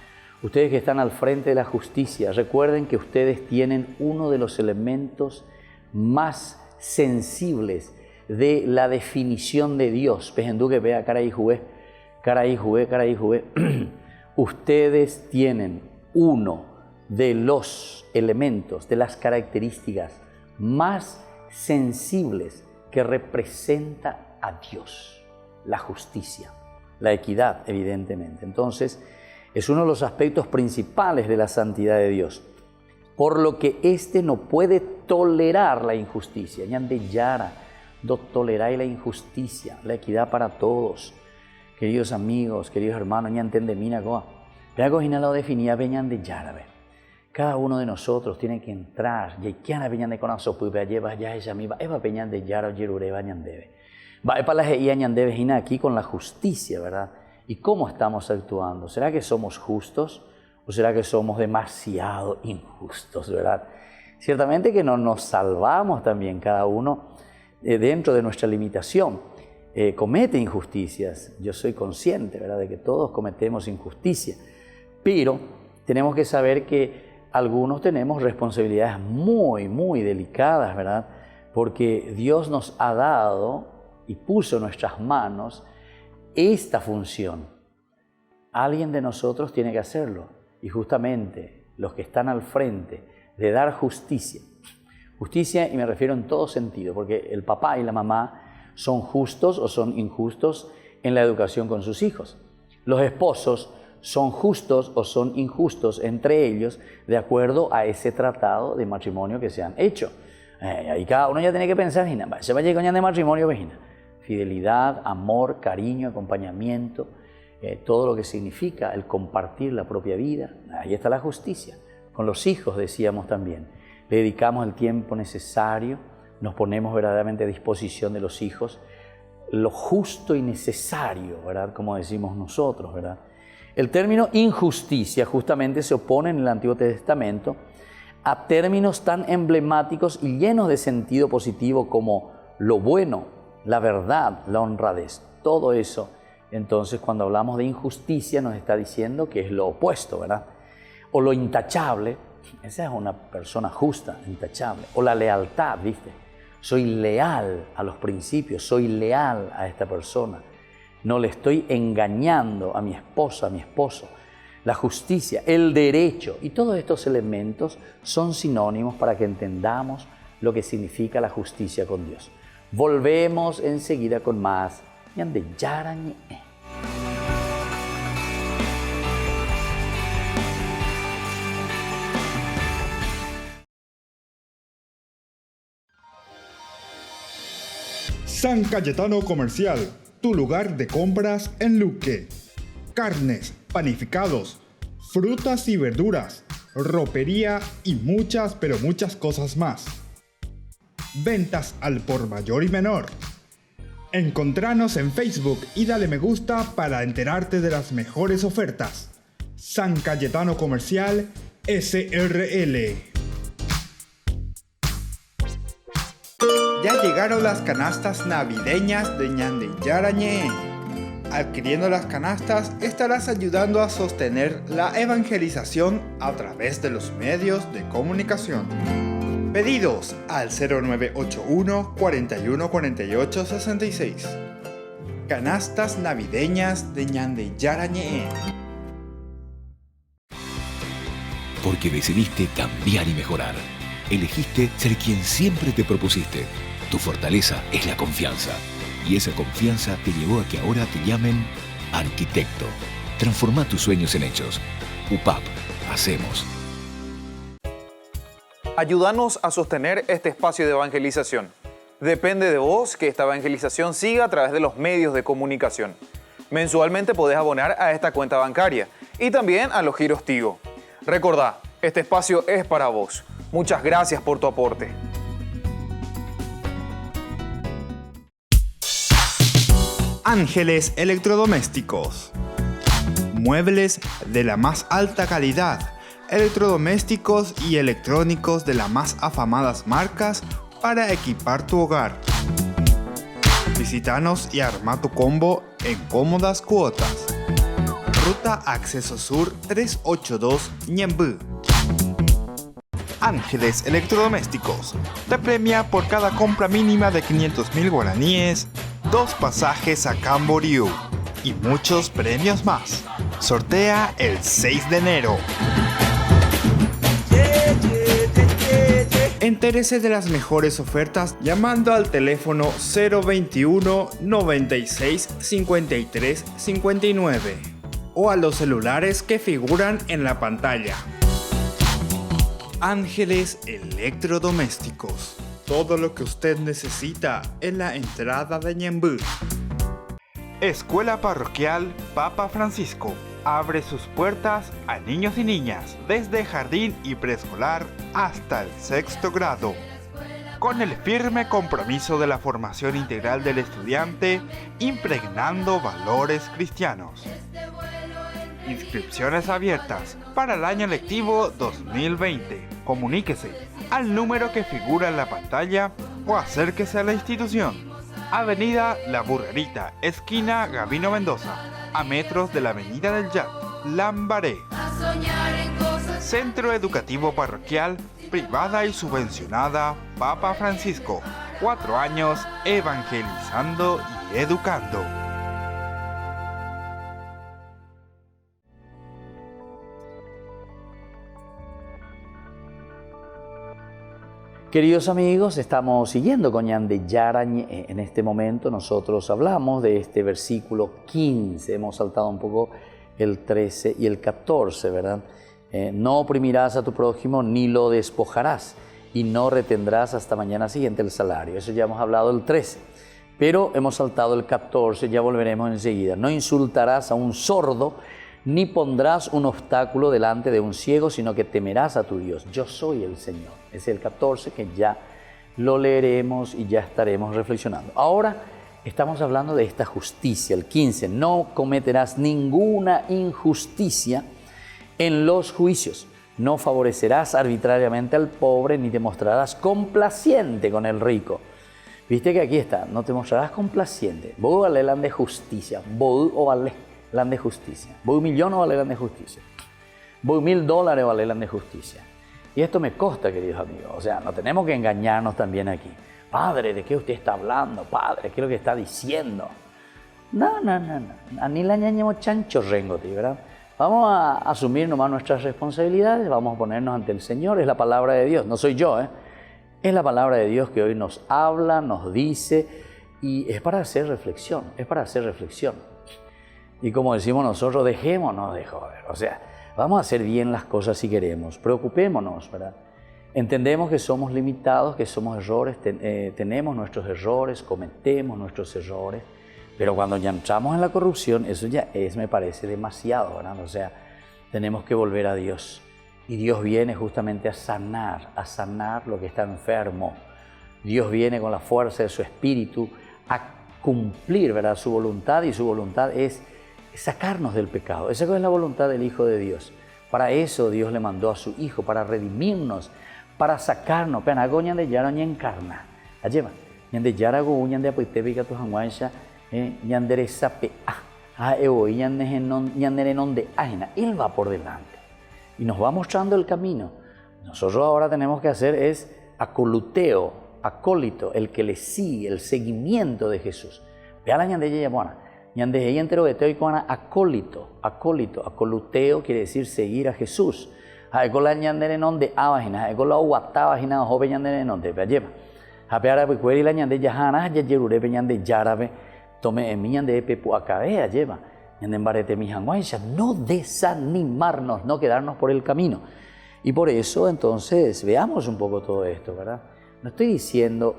Ustedes que están al frente de la justicia, recuerden que ustedes tienen uno de los elementos más sensibles de la definición de Dios. Ustedes tienen uno de los elementos, de las características más sensibles que representa a Dios, la justicia, la equidad, evidentemente. Entonces, es uno de los aspectos principales de la santidad de Dios, por lo que éste no puede tolerar la injusticia. No toleráis la injusticia, la equidad para todos. Queridos amigos, queridos hermanos, cada uno de nosotros tiene que entrar. Aquí con la justicia, ¿verdad? ¿Y cómo estamos actuando? ¿Será que somos justos o será que somos demasiado injustos, verdad? Ciertamente que no nos salvamos también, cada uno dentro de nuestra limitación. Comete injusticias. Yo soy consciente, ¿verdad?, de que todos cometemos injusticia, pero tenemos que saber que algunos tenemos responsabilidades muy, muy delicadas, ¿verdad? Porque Dios nos ha dado y puso en nuestras manos esta función. Alguien de nosotros tiene que hacerlo, y justamente los que están al frente de dar justicia, y me refiero en todo sentido, porque el papá y la mamá son justos o son injustos en la educación con sus hijos. Los esposos son justos o son injustos entre ellos de acuerdo a ese tratado de matrimonio que se han hecho. Y cada uno ya tiene que pensar, se va a llegar de matrimonio, fidelidad, amor, cariño, acompañamiento, todo lo que significa el compartir la propia vida. Ahí está la justicia. Con los hijos decíamos también, le dedicamos el tiempo necesario, nos ponemos verdaderamente a disposición de los hijos, lo justo y necesario, ¿verdad?, como decimos nosotros, ¿verdad? El término injusticia justamente se opone en el Antiguo Testamento a términos tan emblemáticos y llenos de sentido positivo como lo bueno, la verdad, la honradez. Todo eso, entonces, cuando hablamos de injusticia, nos está diciendo que es lo opuesto, ¿verdad? O lo intachable, esa es una persona justa, intachable. O la lealtad, ¿viste? Soy leal a los principios, soy leal a esta persona. No le estoy engañando a mi esposa, a mi esposo. La justicia, el derecho y todos estos elementos son sinónimos para que entendamos lo que significa la justicia con Dios. Volvemos enseguida con más ñande yarañe. San Cayetano Comercial, tu lugar de compras en Luque. Carnes, panificados, frutas y verduras, ropería y muchas, pero muchas cosas más. Ventas al por mayor y menor. Encontranos en Facebook y dale me gusta para enterarte de las mejores ofertas. San Cayetano Comercial, SRL. Ya llegaron las canastas navideñas de ñande yarañe. Adquiriendo las canastas estarás ayudando a sostener la evangelización a través de los medios de comunicación. Pedidos al 0981 41 48 66. Canastas navideñas de ñande yarañe. Porque decidiste cambiar y mejorar. Elegiste ser quien siempre te propusiste. Tu fortaleza es la confianza. Y esa confianza te llevó a que ahora te llamen arquitecto. Transforma tus sueños en hechos. UPAP. Hacemos. Ayúdanos a sostener este espacio de evangelización. Depende de vos que esta evangelización siga a través de los medios de comunicación. Mensualmente podés abonar a esta cuenta bancaria y también a los giros Tigo. Recordá, este espacio es para vos. Muchas gracias por tu aporte. Ángeles Electrodomésticos. Muebles de la más alta calidad, electrodomésticos y electrónicos de las más afamadas marcas para equipar tu hogar. Visítanos y arma tu combo en cómodas cuotas. Ruta Acceso Sur 382 Ñemby. Ángeles Electrodomésticos te premia por cada compra mínima de 500.000 guaraníes, 2 pasajes a Camboriú y muchos premios más. Sortea el 6 de enero. Entérese de las mejores ofertas llamando al teléfono 021 96 53 59 o a los celulares que figuran en la pantalla. Ángeles Electrodomésticos. Todo lo que usted necesita en la entrada de Ñemby. Escuela Parroquial Papa Francisco. Abre sus puertas a niños y niñas desde jardín y preescolar hasta el 6º grado. Con el firme compromiso de la formación integral del estudiante, impregnando valores cristianos. Inscripciones abiertas para el año lectivo 2020. Comuníquese al número que figura en la pantalla o acérquese a la institución. Avenida La Burrerita, esquina Gabino Mendoza, a metros de la Avenida del Yat, Lambaré. Centro Educativo Parroquial, privada y subvencionada Papa Francisco. 4 años evangelizando y educando. Queridos amigos, estamos siguiendo con ñande yarañe. En este momento nosotros hablamos de este versículo 15. Hemos saltado un poco el 13 y el 14, ¿verdad? No oprimirás a tu prójimo ni lo despojarás y no retendrás hasta mañana siguiente el salario. Eso ya hemos hablado el 13. Pero hemos saltado el 14, ya volveremos enseguida. No insultarás a un sordo ni pondrás un obstáculo delante de un ciego, sino que temerás a tu Dios. Yo soy el Señor. Es el 14 que ya lo leeremos y ya estaremos reflexionando. Ahora estamos hablando de esta justicia, el 15. No cometerás ninguna injusticia en los juicios. No favorecerás arbitrariamente al pobre, ni te mostrarás complaciente con el rico. Viste que aquí está, no te mostrarás complaciente. Vos valelan de justicia. Vos o valelan de justicia. Vos $1.000.000 o valelan de justicia. Vos $1.000 o valelan de justicia. Y esto me consta, queridos amigos. O sea, no tenemos que engañarnos también aquí. Padre, ¿de qué usted está hablando? Padre, ¿qué es lo que está diciendo? No. Ni la ñañemos chancho rengo, ¿verdad? Vamos a asumir nomás nuestras responsabilidades, vamos a ponernos ante el Señor, es la palabra de Dios, no soy yo, Es la palabra de Dios que hoy nos habla, nos dice, y es para hacer reflexión, es para hacer reflexión. Y como decimos nosotros, dejémonos de joder. O sea, vamos a hacer bien las cosas si queremos, preocupémonos, ¿verdad? Entendemos que somos limitados, que somos errores, tenemos nuestros errores, cometemos nuestros errores, pero cuando ya entramos en la corrupción, eso ya es, me parece, demasiado, ¿verdad? O sea, tenemos que volver a Dios. Y Dios viene justamente a sanar lo que está enfermo. Dios viene con la fuerza de su Espíritu a cumplir, ¿verdad?, su voluntad, y su voluntad es sacarnos del pecado. Esa es la voluntad del Hijo de Dios. Para eso Dios le mandó a su Hijo, para redimirnos, para sacarnos. Pero hago ñande yara ña encarna. Alleva, ñande yara go ñande apoitepica tu hanguansha, ñandere sape ñandere nonde ajena. Él va por delante y nos va mostrando el camino. Nosotros ahora tenemos que hacer es acólito, el que le sigue, el seguimiento de Jesús. Vea la ñande ya buena. Ñande ella entero que te con acoluteo quiere decir seguir a Jesús. Haekola ñandere nonde abajina, haekola uatabajina joven ñandere nonde lleva. Hapeara pecueri la ñande yahana ya yerure pe ñande yarabe tome en mi ñande pepu acabea lleva. Ñande embarete mi janguaisha, no desanimarnos, no quedarnos por el camino. Y por eso entonces veamos un poco todo esto, ¿verdad? No estoy diciendo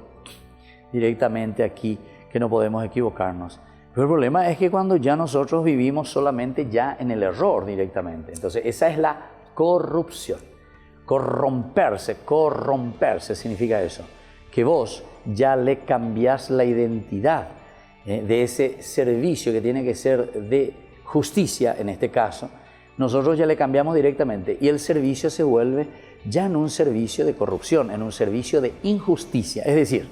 directamente aquí que no podemos equivocarnos, pero el problema es que cuando ya nosotros vivimos solamente ya en el error directamente, entonces esa es la corrupción. Corromperse significa eso, que vos ya le cambiás la identidad de ese servicio que tiene que ser de justicia, en este caso, nosotros ya le cambiamos directamente y el servicio se vuelve ya en un servicio de corrupción, en un servicio de injusticia. Es decir,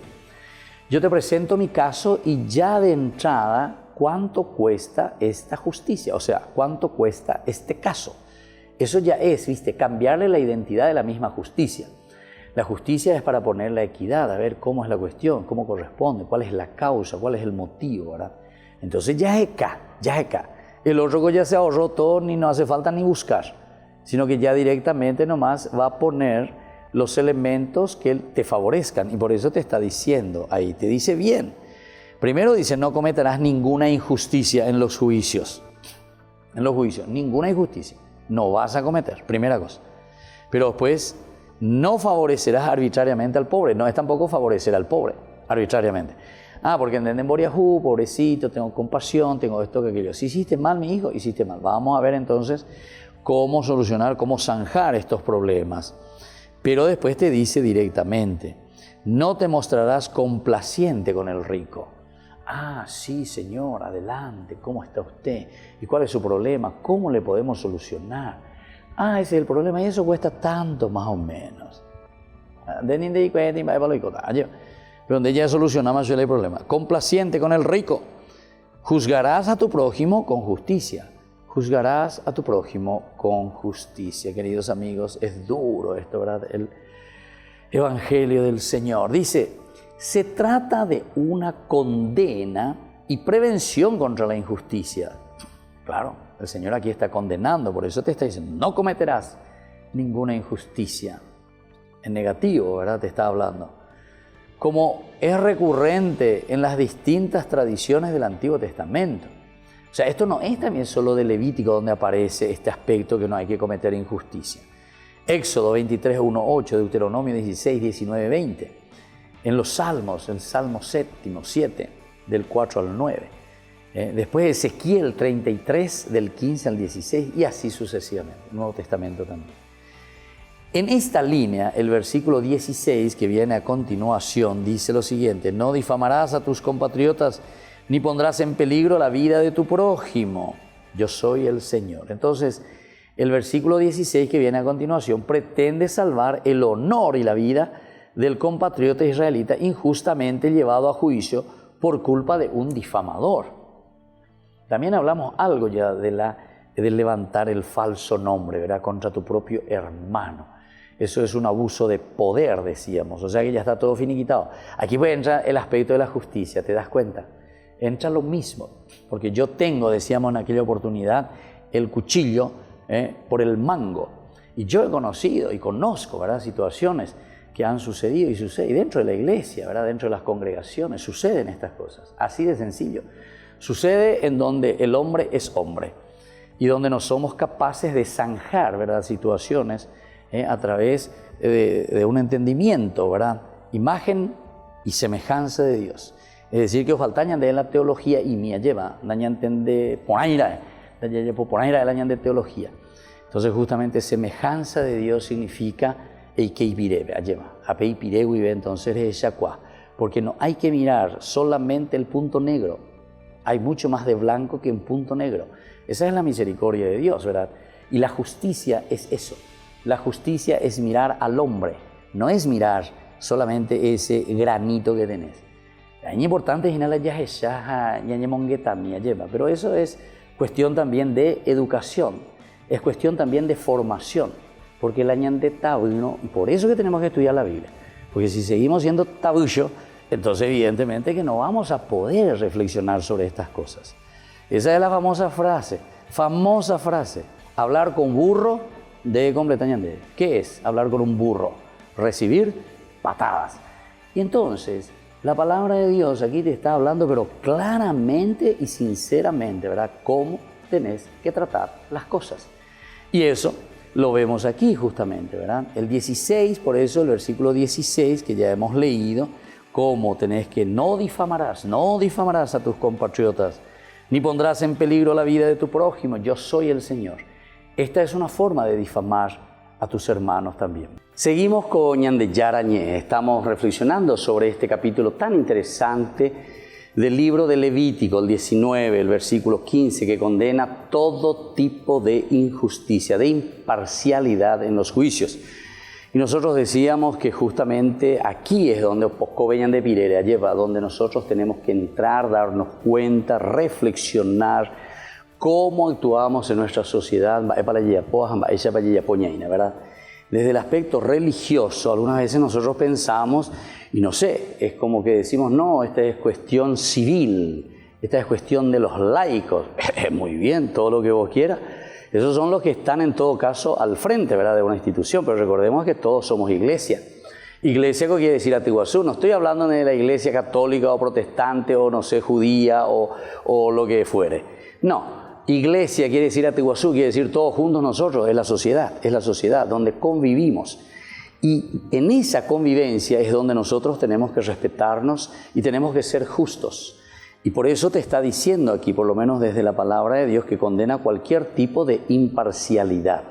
yo te presento mi caso y ya de entrada, ¿cuánto cuesta esta justicia? O sea, ¿cuánto cuesta este caso? Eso ya es, ¿viste?, cambiarle la identidad de la misma justicia. La justicia es para poner la equidad, a ver cómo es la cuestión, cómo corresponde, cuál es la causa, cuál es el motivo, ¿verdad? Entonces ya es acá. El otro ya se ahorró todo, ni no hace falta ni buscar, sino que ya directamente nomás va a poner los elementos que te favorezcan. Y por eso te está diciendo ahí, te dice bien. Primero dice, no cometerás ninguna injusticia en los juicios. En los juicios, ninguna injusticia. No vas a cometer, primera cosa. Pero después, no favorecerás arbitrariamente al pobre. No es tampoco favorecer al pobre arbitrariamente. Porque entienden Boriajú, pobrecito, tengo compasión, tengo esto que aquello. Si hiciste mal, mi hijo, hiciste mal. Vamos a ver entonces cómo solucionar, cómo zanjar estos problemas. Pero después te dice directamente, no te mostrarás complaciente con el rico. Sí, señor, adelante, ¿cómo está usted? ¿Y cuál es su problema? ¿Cómo le podemos solucionar? Ese es el problema y eso cuesta tanto más o menos. Pero donde ya solucionamos el problema. Complaciente con el rico. Juzgarás a tu prójimo con justicia. Juzgarás a tu prójimo con justicia. Queridos amigos, es duro esto, ¿verdad? El Evangelio del Señor. Dice, se trata de una condena y prevención contra la injusticia. Claro, el Señor aquí está condenando, por eso te está diciendo, no cometerás ninguna injusticia. En negativo, ¿verdad? Te está hablando. Como es recurrente en las distintas tradiciones del Antiguo Testamento. O sea, esto no es también solo de Levítico donde aparece este aspecto que no hay que cometer injusticia. Éxodo 23, 1, 8, Deuteronomio 16, 19, 20. En los Salmos, el Salmo 7, del 4 al 9. Después Ezequiel 33, del 15 al 16 y así sucesivamente. El Nuevo Testamento también. En esta línea, el versículo 16 que viene a continuación dice lo siguiente, no difamarás a tus compatriotas ni pondrás en peligro la vida de tu prójimo. Yo soy el Señor. Entonces, el versículo 16 que viene a continuación pretende salvar el honor y la vida del compatriota israelita injustamente llevado a juicio por culpa de un difamador. También hablamos algo ya de levantar el falso nombre, ¿verdad?, contra tu propio hermano. Eso es un abuso de poder, decíamos, o sea que ya está todo finiquitado. Aquí puede entrar el aspecto de la justicia, ¿te das cuenta? Entra lo mismo, porque yo tengo, decíamos en aquella oportunidad, el cuchillo por el mango. Y yo he conocido y conozco, ¿verdad?, situaciones que han sucedido y sucede. Y dentro de la iglesia, ¿verdad? Dentro de las congregaciones, suceden estas cosas. Así de sencillo. Sucede en donde el hombre es hombre y donde no somos capaces de zanjar, ¿verdad? Situaciones a través de un entendimiento, ¿verdad? Imagen y semejanza de Dios. Es decir, que os faltañan de la teología y mía lleva, dañan de por ahí el año de teología. Entonces, justamente semejanza de Dios significa entonces es yacuá, porque no hay que mirar solamente el punto negro, hay mucho más de blanco que un punto negro. Esa es la misericordia de Dios, ¿verdad? Y la justicia es eso, la justicia es mirar al hombre, no es mirar solamente ese granito que tenés. Es importante, pero eso es cuestión también de educación, es cuestión también de formación. Porque el añante tabuno, y por eso que tenemos que estudiar la Biblia. Porque si seguimos siendo tabullo, entonces evidentemente que no vamos a poder reflexionar sobre estas cosas. Esa es la famosa frase, hablar con burro de completamente. ¿Qué es hablar con un burro? Recibir patadas. Y entonces, la palabra de Dios aquí te está hablando, pero claramente y sinceramente, ¿verdad? Cómo tenés que tratar las cosas. Y eso lo vemos aquí justamente, ¿verdad? El 16, por eso el versículo 16 que ya hemos leído, cómo tenés que no difamarás a tus compatriotas, ni pondrás en peligro la vida de tu prójimo, yo soy el Señor. Esta es una forma de difamar a tus hermanos también. Seguimos con Ñande Yarañé, estamos reflexionando sobre este capítulo tan interesante del libro de Levítico, el 19, el versículo 15, que condena todo tipo de injusticia, de imparcialidad en los juicios. Y nosotros decíamos que justamente aquí es donde poco venían de Pirerea lleva, donde nosotros tenemos que entrar, darnos cuenta, reflexionar cómo actuamos en nuestra sociedad, ¿verdad? Desde el aspecto religioso, algunas veces nosotros pensamos, y no sé, es como que decimos, no, esta es cuestión civil, esta es cuestión de los laicos. Muy bien, todo lo que vos quieras. Esos son los que están en todo caso al frente, ¿verdad?, de una institución, pero recordemos que todos somos iglesia. Iglesia, ¿qué quiere decir Atiguazú? No estoy hablando de la iglesia católica o protestante o no sé, judía o lo que fuere. No. Iglesia quiere decir Atiguazú, quiere decir todos juntos nosotros, es la sociedad donde convivimos. Y en esa convivencia es donde nosotros tenemos que respetarnos y tenemos que ser justos. Y por eso te está diciendo aquí, por lo menos desde la palabra de Dios, que condena cualquier tipo de imparcialidad.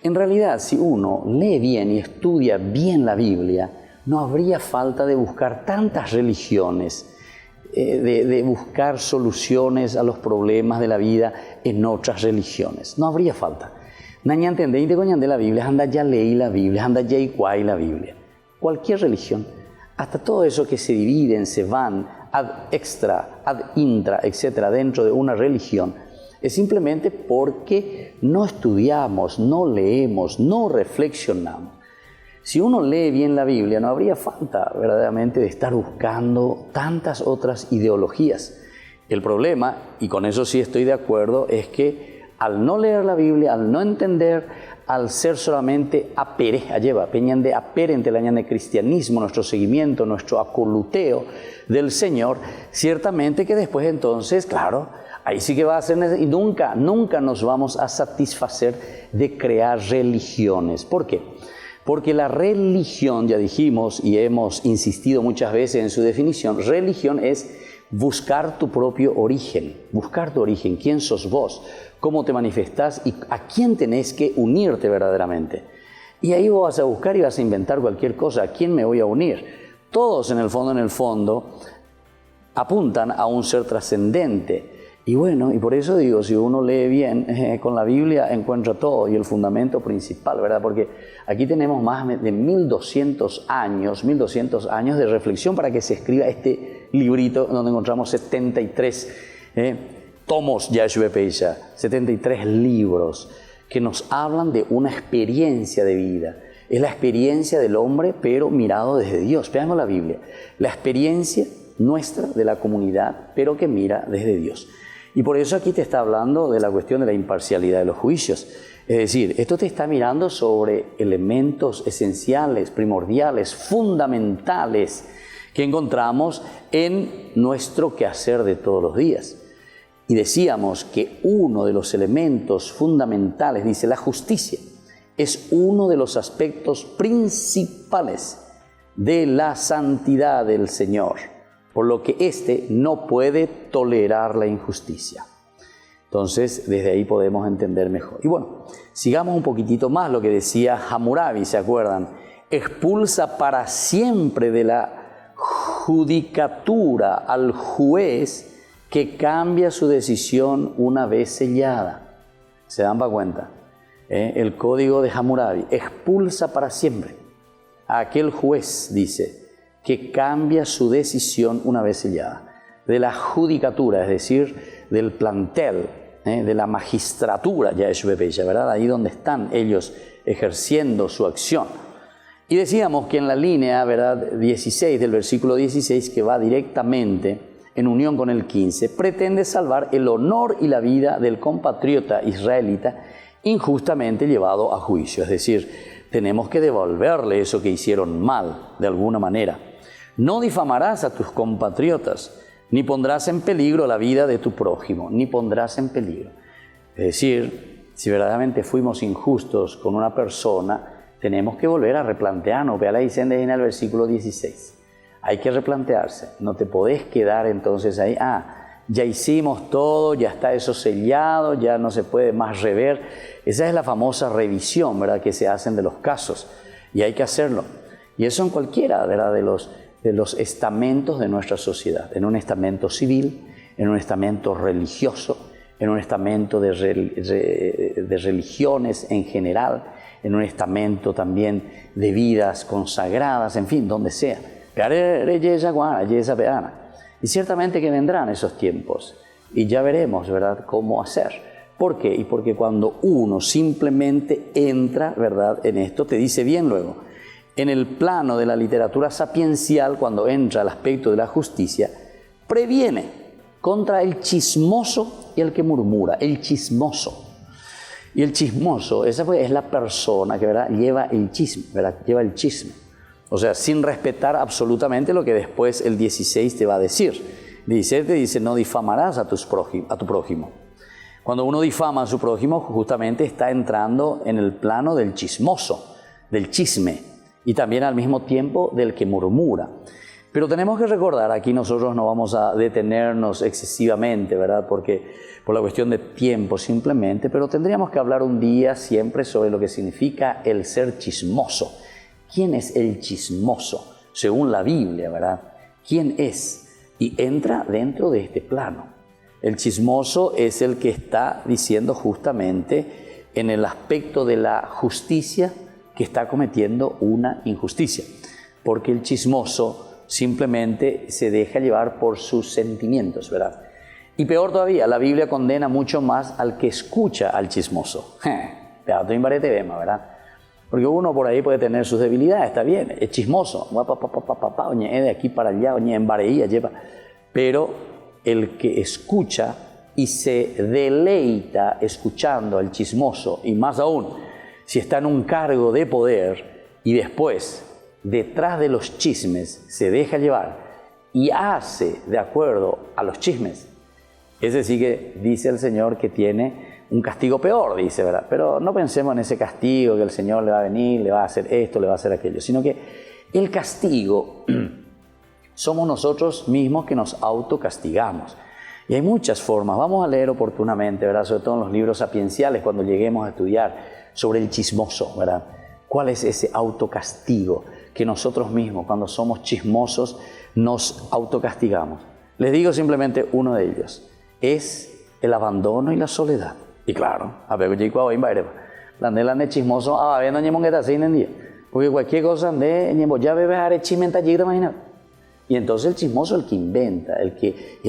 En realidad, si uno lee bien y estudia bien la Biblia, no habría falta de buscar tantas religiones, de buscar soluciones a los problemas de la vida en otras religiones. No habría falta. Naña entendé y de la Biblia, anda ya leí la Biblia, anda ya igual la Biblia. Cualquier religión, hasta todo eso que se dividen, se van, ad extra, ad intra, etcétera, dentro de una religión, es simplemente porque no estudiamos, no leemos, no reflexionamos. Si uno lee bien la Biblia, no habría falta verdaderamente de estar buscando tantas otras ideologías. El problema, y con eso sí estoy de acuerdo, es que al no leer la Biblia, al no entender, al ser solamente apere, lleva, peñan de apere entre el año de cristianismo, nuestro seguimiento, nuestro acoluteo del Señor, ciertamente que después entonces, claro, ahí sí que va a ser, y nunca nos vamos a satisfacer de crear religiones. ¿Por qué? Porque la religión, ya dijimos y hemos insistido muchas veces en su definición, religión es buscar tu propio origen, buscar tu origen, quién sos vos, cómo te manifestás y a quién tenés que unirte verdaderamente. Y ahí vos vas a buscar y vas a inventar cualquier cosa, ¿a quién me voy a unir? Todos en el fondo, apuntan a un ser trascendente. Y bueno, y por eso digo, si uno lee bien, con la Biblia encuentra todo y el fundamento principal, ¿verdad? Porque aquí tenemos más de 1200 años de reflexión para que se escriba este librito donde encontramos 73 tomos, ya 73 libros que nos hablan de una experiencia de vida. Es la experiencia del hombre, pero mirado desde Dios. Veamos la Biblia. La experiencia nuestra de la comunidad, pero que mira desde Dios. Y por eso aquí te está hablando de la cuestión de la imparcialidad de los juicios. Es decir, esto te está mirando sobre elementos esenciales, primordiales, fundamentales que encontramos en nuestro quehacer de todos los días. Y decíamos que uno de los elementos fundamentales, dice la justicia, es uno de los aspectos principales de la santidad del Señor, por lo que éste no puede tolerar la injusticia. Entonces, desde ahí podemos entender mejor. Y bueno, sigamos un poquitito más lo que decía Hammurabi, ¿se acuerdan? Expulsa para siempre de la judicatura al juez que cambia su decisión una vez sellada. ¿Se dan para cuenta? El código de Hammurabi expulsa para siempre a aquel juez, dice, que cambia su decisión una vez sellada. De la judicatura, es decir, del plantel, de la magistratura, ya es Bebeya, ¿verdad? Ahí donde están ellos ejerciendo su acción. Y decíamos que en la línea, ¿verdad? 16 del versículo 16, que va directamente en unión con el 15, pretende salvar el honor y la vida del compatriota israelita injustamente llevado a juicio. Es decir, tenemos que devolverle eso que hicieron mal, de alguna manera. No difamarás a tus compatriotas, ni pondrás en peligro la vida de tu prójimo, ni pondrás en peligro. Es decir, si verdaderamente fuimos injustos con una persona, tenemos que volver a replantearnos. Vea la dicienda ahí en el versículo 16. Hay que replantearse. No te podés quedar entonces ahí, ya hicimos todo, ya está eso sellado, ya no se puede más rever. Esa es la famosa revisión, ¿verdad?, que se hacen de los casos. Y hay que hacerlo. Y eso en cualquiera, ¿verdad?, de los estamentos de nuestra sociedad, en un estamento civil, en un estamento religioso, en un estamento de religiones en general, en un estamento también de vidas consagradas, en fin, donde sea. Y ciertamente que vendrán esos tiempos y ya veremos, ¿verdad?, cómo hacer. ¿Por qué? Y porque cuando uno simplemente entra, ¿verdad?, en esto, te dice bien luego, en el plano de la literatura sapiencial, cuando entra el aspecto de la justicia, previene contra el chismoso y el que murmura, el chismoso. Y el chismoso, esa es la persona que, ¿verdad?, lleva el chisme, ¿verdad?, lleva el chisme. O sea, sin respetar absolutamente lo que después el 16 te va a decir. 17 dice, no difamarás a tu prójimo. Cuando uno difama a su prójimo, justamente está entrando en el plano del chismoso, del chisme, y también al mismo tiempo del que murmura. Pero tenemos que recordar, aquí nosotros no vamos a detenernos excesivamente, ¿verdad?, porque por la cuestión de tiempo simplemente, pero tendríamos que hablar un día siempre sobre lo que significa el ser chismoso. ¿Quién es el chismoso? Según la Biblia, ¿verdad? ¿Quién es? Y entra dentro de este plano. El chismoso es el que está diciendo justamente en el aspecto de la justicia que está cometiendo una injusticia. Porque el chismoso simplemente se deja llevar por sus sentimientos, ¿verdad? Y peor todavía, la Biblia condena mucho más al que escucha al chismoso. ¿Verdad? Porque uno por ahí puede tener sus debilidades, está bien, es chismoso, de aquí para allá, en vareía lleva. Pero el que escucha y se deleita escuchando al chismoso, y más aún, si está en un cargo de poder y después, detrás de los chismes, se deja llevar y hace de acuerdo a los chismes, es decir, que dice el Señor que tiene un castigo peor, dice, ¿verdad? Pero no pensemos en ese castigo que el Señor le va a venir, le va a hacer esto, le va a hacer aquello, sino que el castigo somos nosotros mismos que nos autocastigamos. Y hay muchas formas, vamos a leer oportunamente, ¿verdad?, sobre todo en los libros sapienciales, cuando lleguemos a estudiar sobre el chismoso, ¿verdad? ¿Cuál es ese autocastigo que nosotros mismos, cuando somos chismosos, nos autocastigamos? Les digo simplemente uno de ellos, es el abandono y la soledad. Y claro, a ver, yo voy a la chismoso, a ver, no ñemongueta así en el día, porque cualquier cosa de ñemo ya bebe a chismenta allí, imagínate. Y entonces el chismoso, el que inventa, el que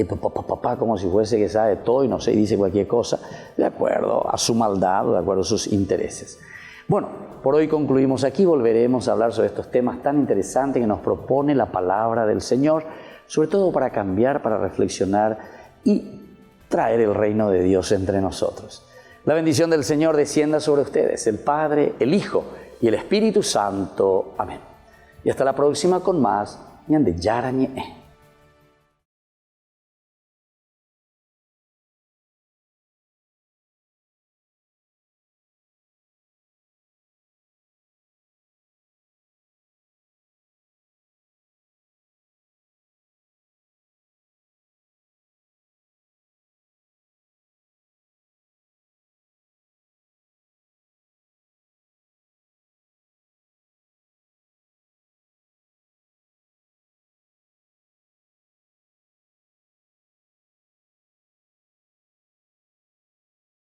como si fuese que sabe todo y no sé, y dice cualquier cosa, de acuerdo a su maldad o de acuerdo a sus intereses. Bueno, por hoy concluimos aquí, volveremos a hablar sobre estos temas tan interesantes que nos propone la palabra del Señor, sobre todo para cambiar, para reflexionar y traer el reino de Dios entre nosotros. La bendición del Señor descienda sobre ustedes, el Padre, el Hijo y el Espíritu Santo. Amén. Y hasta la próxima con más Ñande Yara Ñe.